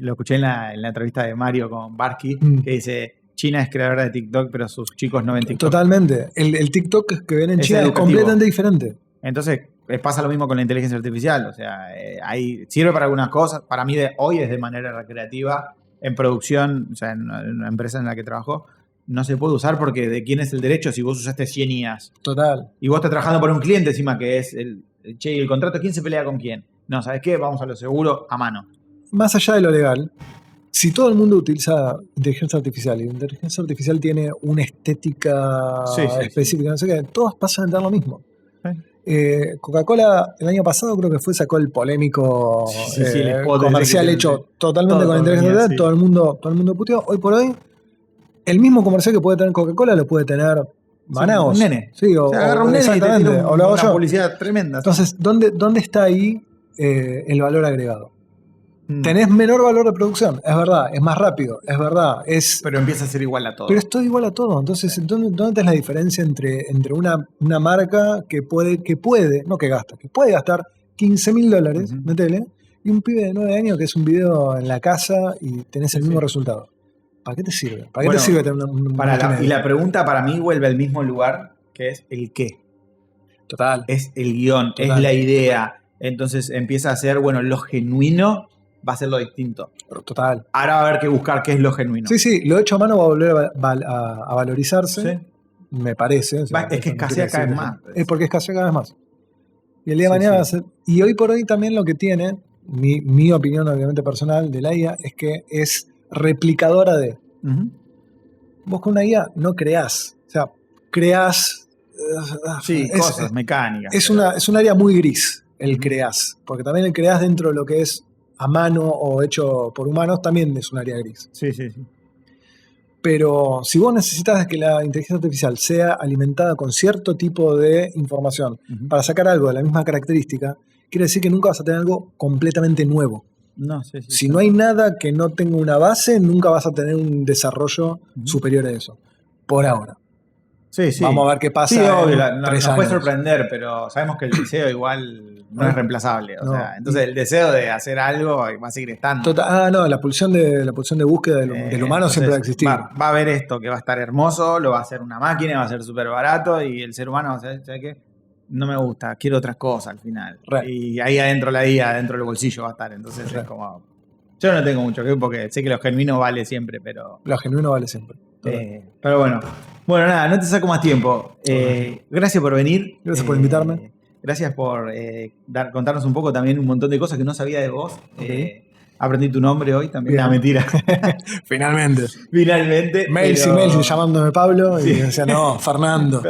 lo escuché en la entrevista de Mario con Barsky, que dice, China es creadora de TikTok, pero sus chicos no ven TikTok. Totalmente. El TikTok que ven en China es completamente diferente. Entonces pasa lo mismo con la inteligencia artificial. O sea, ahí sirve para algunas cosas. Para mí hoy es de manera recreativa. En producción, o sea, en una empresa en la que trabajo, no se puede usar porque ¿de quién es el derecho si vos usaste 100 IAs? Total. Y vos estás trabajando por un cliente encima que es el contrato, ¿quién se pelea con quién? No, ¿sabes qué? Vamos a lo seguro a mano. Más allá de lo legal, si todo el mundo utiliza inteligencia artificial y la inteligencia artificial tiene una estética específica, no sé qué, todos pasan a entender lo mismo. Coca-Cola el año pasado creo que sacó el polémico el comercial hecho totalmente con inteligencia artificial, todo el mundo puteó. Hoy por hoy, el mismo comercial que puede tener Coca-Cola lo puede tener Manaos. Un nene. Sí, agarra un nene exactamente. Y o lo hago una publicidad tremenda. Entonces, ¿dónde está ahí el valor agregado? Tenés menor valor de producción, es verdad, es más rápido, es verdad. Pero empieza a ser igual a todo. Pero es todo igual a todo. Entonces, ¿dónde está la diferencia entre una marca que puede, no que gasta, que puede gastar $15.000, Ujú. metele, y un pibe de 9 años que es un video en la casa y tenés el mismo resultado. ¿Para qué te sirve? ¿Para qué Bueno, te sirve tener una y la multimedia? pregunta para mí vuelve al mismo lugar, que es el qué. Total. Es el guión, es Total. la idea. Entonces empieza a ser, bueno, lo genuino va a ser lo distinto. Total. Ahora va a haber que buscar qué es lo genuino. Sí, lo hecho a mano va a volver a valorizarse, ¿Sí? me parece. O sea, Es que esto no escasea quiere cada vez decir más. es porque escasea cada vez más. Y el día de Sí, mañana va a sí. ser. Y hoy por hoy también lo que tiene, mi opinión obviamente personal de la IA, es que es replicadora de. Ujú. Vos con una IA no creás. O sea, creás. Sí, cosas mecánicas. Es pero- un área muy gris el Ujú. creás. Porque también el creás dentro de lo que es a mano o hecho por humanos también es un área gris. Sí. Pero si vos necesitas que la inteligencia artificial sea alimentada con cierto tipo de información Ujú. para sacar algo de la misma característica, quiere decir que nunca vas a tener algo completamente nuevo. No, sí. Si no hay nada que no tenga una base, nunca vas a tener un desarrollo Ujú. superior a eso. Por ahora. Sí. Vamos a ver qué pasa Sí, obvio, en 3 nos puede años. sorprender, pero sabemos que el deseo igual no es reemplazable. O No. sea, entonces el deseo de hacer algo va a seguir estando. No, la pulsión de búsqueda del humano Entonces, siempre va a existir. Va a haber esto que va a estar hermoso, lo va a hacer una máquina, va a ser súper barato y el ser humano va a ser, ¿sabes qué? No me gusta, quiero otras cosas al final. Y ahí adentro la IA, adentro del bolsillo va a estar. Entonces es como... Yo no tengo mucho que ver porque sé que lo genuino vale siempre, pero... Lo genuino vale siempre. Pero bueno. Bueno, nada, no te saco más tiempo. Gracias por venir. Gracias por invitarme. Gracias por contarnos un poco también un montón de cosas que no sabía de vos. Aprendí tu nombre hoy también. Bien. No, mentira. Finalmente. Mails y mails llamándome Pablo Sí. y decía, no, Fernando.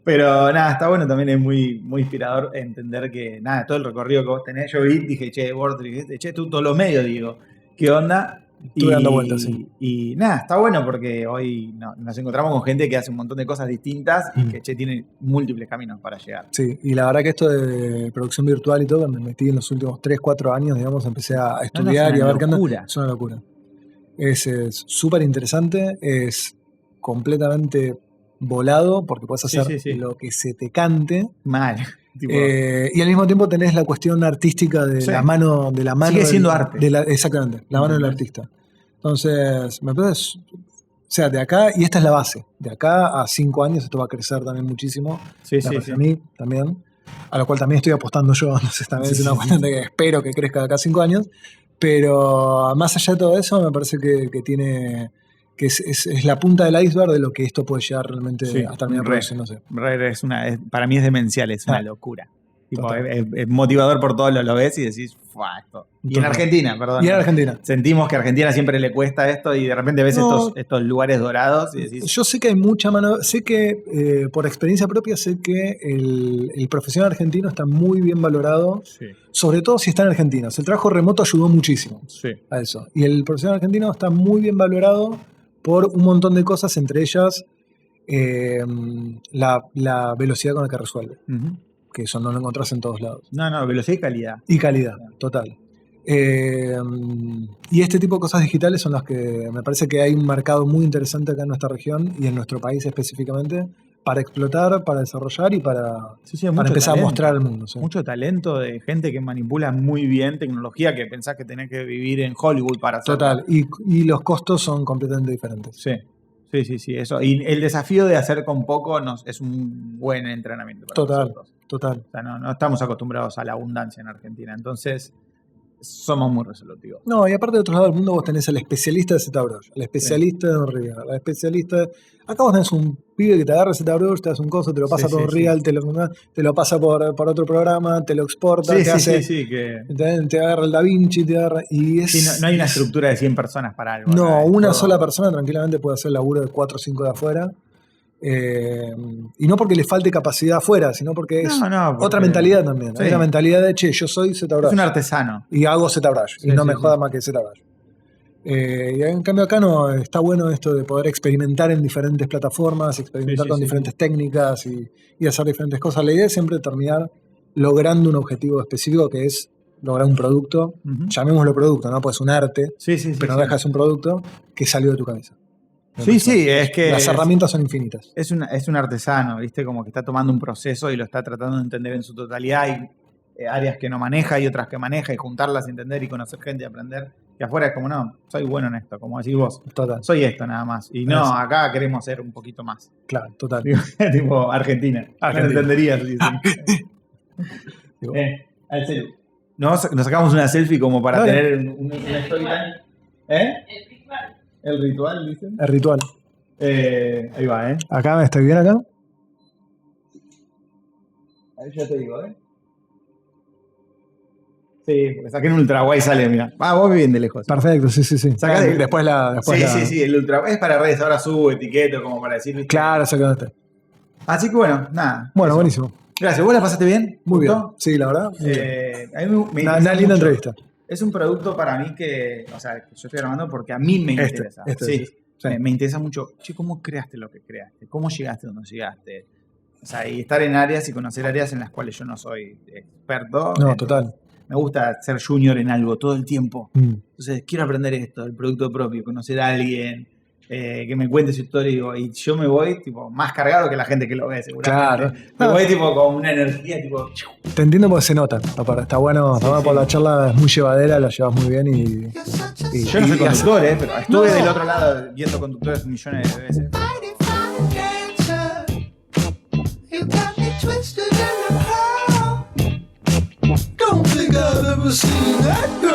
Pero nada, está bueno, también es muy, muy inspirador entender que, nada, todo el recorrido que vos tenés, yo vi, dije, che, tú todos los medios, digo, ¿qué onda? Estuve dando vueltas, sí. Y nada, está bueno porque hoy nos encontramos con gente que hace un montón de cosas distintas y que, tiene múltiples caminos para llegar. Sí, y la verdad que esto de producción virtual y todo, me metí en los últimos 3, 4 años, digamos, empecé a estudiar y a ver qué anda. Es una locura. Es súper interesante, es completamente volado porque puedes hacer lo que se te cante. Mal. Y al mismo tiempo tenés la cuestión artística de la mano. Sigue siendo arte. Exactamente, la mano del artista. Entonces, me parece. O sea, de acá, y esta es la base, de acá a 5 años esto va a crecer también muchísimo. A mí también, a lo cual también estoy apostando yo, entonces también es una cuestión de que espero que crezca de acá a 5 años. Pero más allá de todo eso, me parece que tiene. Que es la punta del iceberg de lo que esto puede llegar realmente a terminar produciéndose. Para mí es demencial, es una locura. Tipo, es motivador por todo lo ves y decís, esto. Y en Argentina, perdón. Y en Argentina. Sentimos que a Argentina siempre le cuesta esto y de repente ves estos lugares dorados y decís... Yo sé que hay mucha mano... Sé que, por experiencia propia, sé que el profesional argentino está muy bien valorado, sobre todo si está en Argentina. O sea, el trabajo remoto ayudó muchísimo a eso. Y el profesional argentino está muy bien valorado por un montón de cosas, entre ellas la velocidad con la que resuelve. Que eso no lo encontrás en todos lados. No, velocidad y calidad. Y calidad, total. Y este tipo de cosas digitales son las que me parece que hay un mercado muy interesante acá en nuestra región y en nuestro país específicamente para explotar, para desarrollar y para empezar a mostrar al mundo. Mucho talento de gente que manipula muy bien tecnología que pensás que tenés que vivir en Hollywood para hacerlo. Total, y los costos son completamente diferentes. Sí, eso. Y el desafío de hacer con poco es un buen entrenamiento para nosotros. Total. O sea, no estamos acostumbrados a la abundancia en Argentina, entonces somos muy resolutivos. No, y aparte de otro lado del mundo vos tenés al especialista de ZBrush, al especialista de Unreal, al especialista... Acá vos tenés un pibe que te agarra ZBrush, te hace un coso, te lo pasa por Unreal, te lo pasa por otro programa, te lo exporta, te hace... Te agarra el DaVinci, te agarra... Y no hay una estructura de 100 personas para algo. No, una sola persona tranquilamente puede hacer laburo de 4 o 5 de afuera. Y no porque le falte capacidad afuera, sino porque es otra mentalidad también. Hay una mentalidad de, yo soy ZBrush. Es un artesano. Y hago ZBrush. Y no me joda más que ZBrush. Y en cambio acá no está bueno esto de poder experimentar en diferentes plataformas, experimentar con diferentes técnicas y hacer diferentes cosas. La idea es siempre terminar logrando un objetivo específico que es lograr un producto, llamémoslo producto, ¿no? Pues es un arte, pero no dejas un producto que salió de tu cabeza. Es que... Las herramientas son infinitas. Es un artesano, ¿viste? Como que está tomando un proceso y lo está tratando de entender en su totalidad y áreas que no maneja y otras que maneja y juntarlas, entender y conocer gente y aprender. Que afuera es como, no, soy bueno en esto, como decís vos. Total. Soy esto nada más. Y no, acá queremos ser un poquito más. Claro, total. Tipo Argentina. No lo entenderías. Al celu. Nos sacamos una selfie como para tener una storyline. El ritual, dicen. El ritual. Ahí va, Acá, ¿estoy bien acá? Ahí ya te digo, Sí, porque saqué en ultra guay sale, mira. Vos bien de lejos. Perfecto, sí. Después Sí, el ultra es para redes, ahora subo etiqueto como para decir, ¿viste? Claro, exactamente. Así que bueno, nada. Bueno, eso. buenísimo. Gracias, ¿vos la pasaste bien? Muy bien. ¿Gustó? Sí, la verdad. A mí me una linda mucho. entrevista. Es un producto para mí que, o sea, que yo estoy grabando porque a mí me interesa. Sí. Me interesa mucho. Che, ¿cómo creaste lo que creaste? ¿Cómo llegaste donde llegaste? O sea, y estar en áreas y conocer áreas en las cuales yo no soy experto. No, total. Me gusta ser junior en algo todo el tiempo. Entonces, quiero aprender esto, el producto propio, conocer a alguien, que me cuente su historia y yo me voy tipo más cargado que la gente que lo ve, seguramente. Claro. Me voy tipo con una energía tipo... Te entiendo porque se nota. Está bueno, por la charla, es muy llevadera, la llevas muy bien y yo no soy conductor, pero estuve del otro lado viendo conductores millones de veces. Don't think I've ever seen that girl.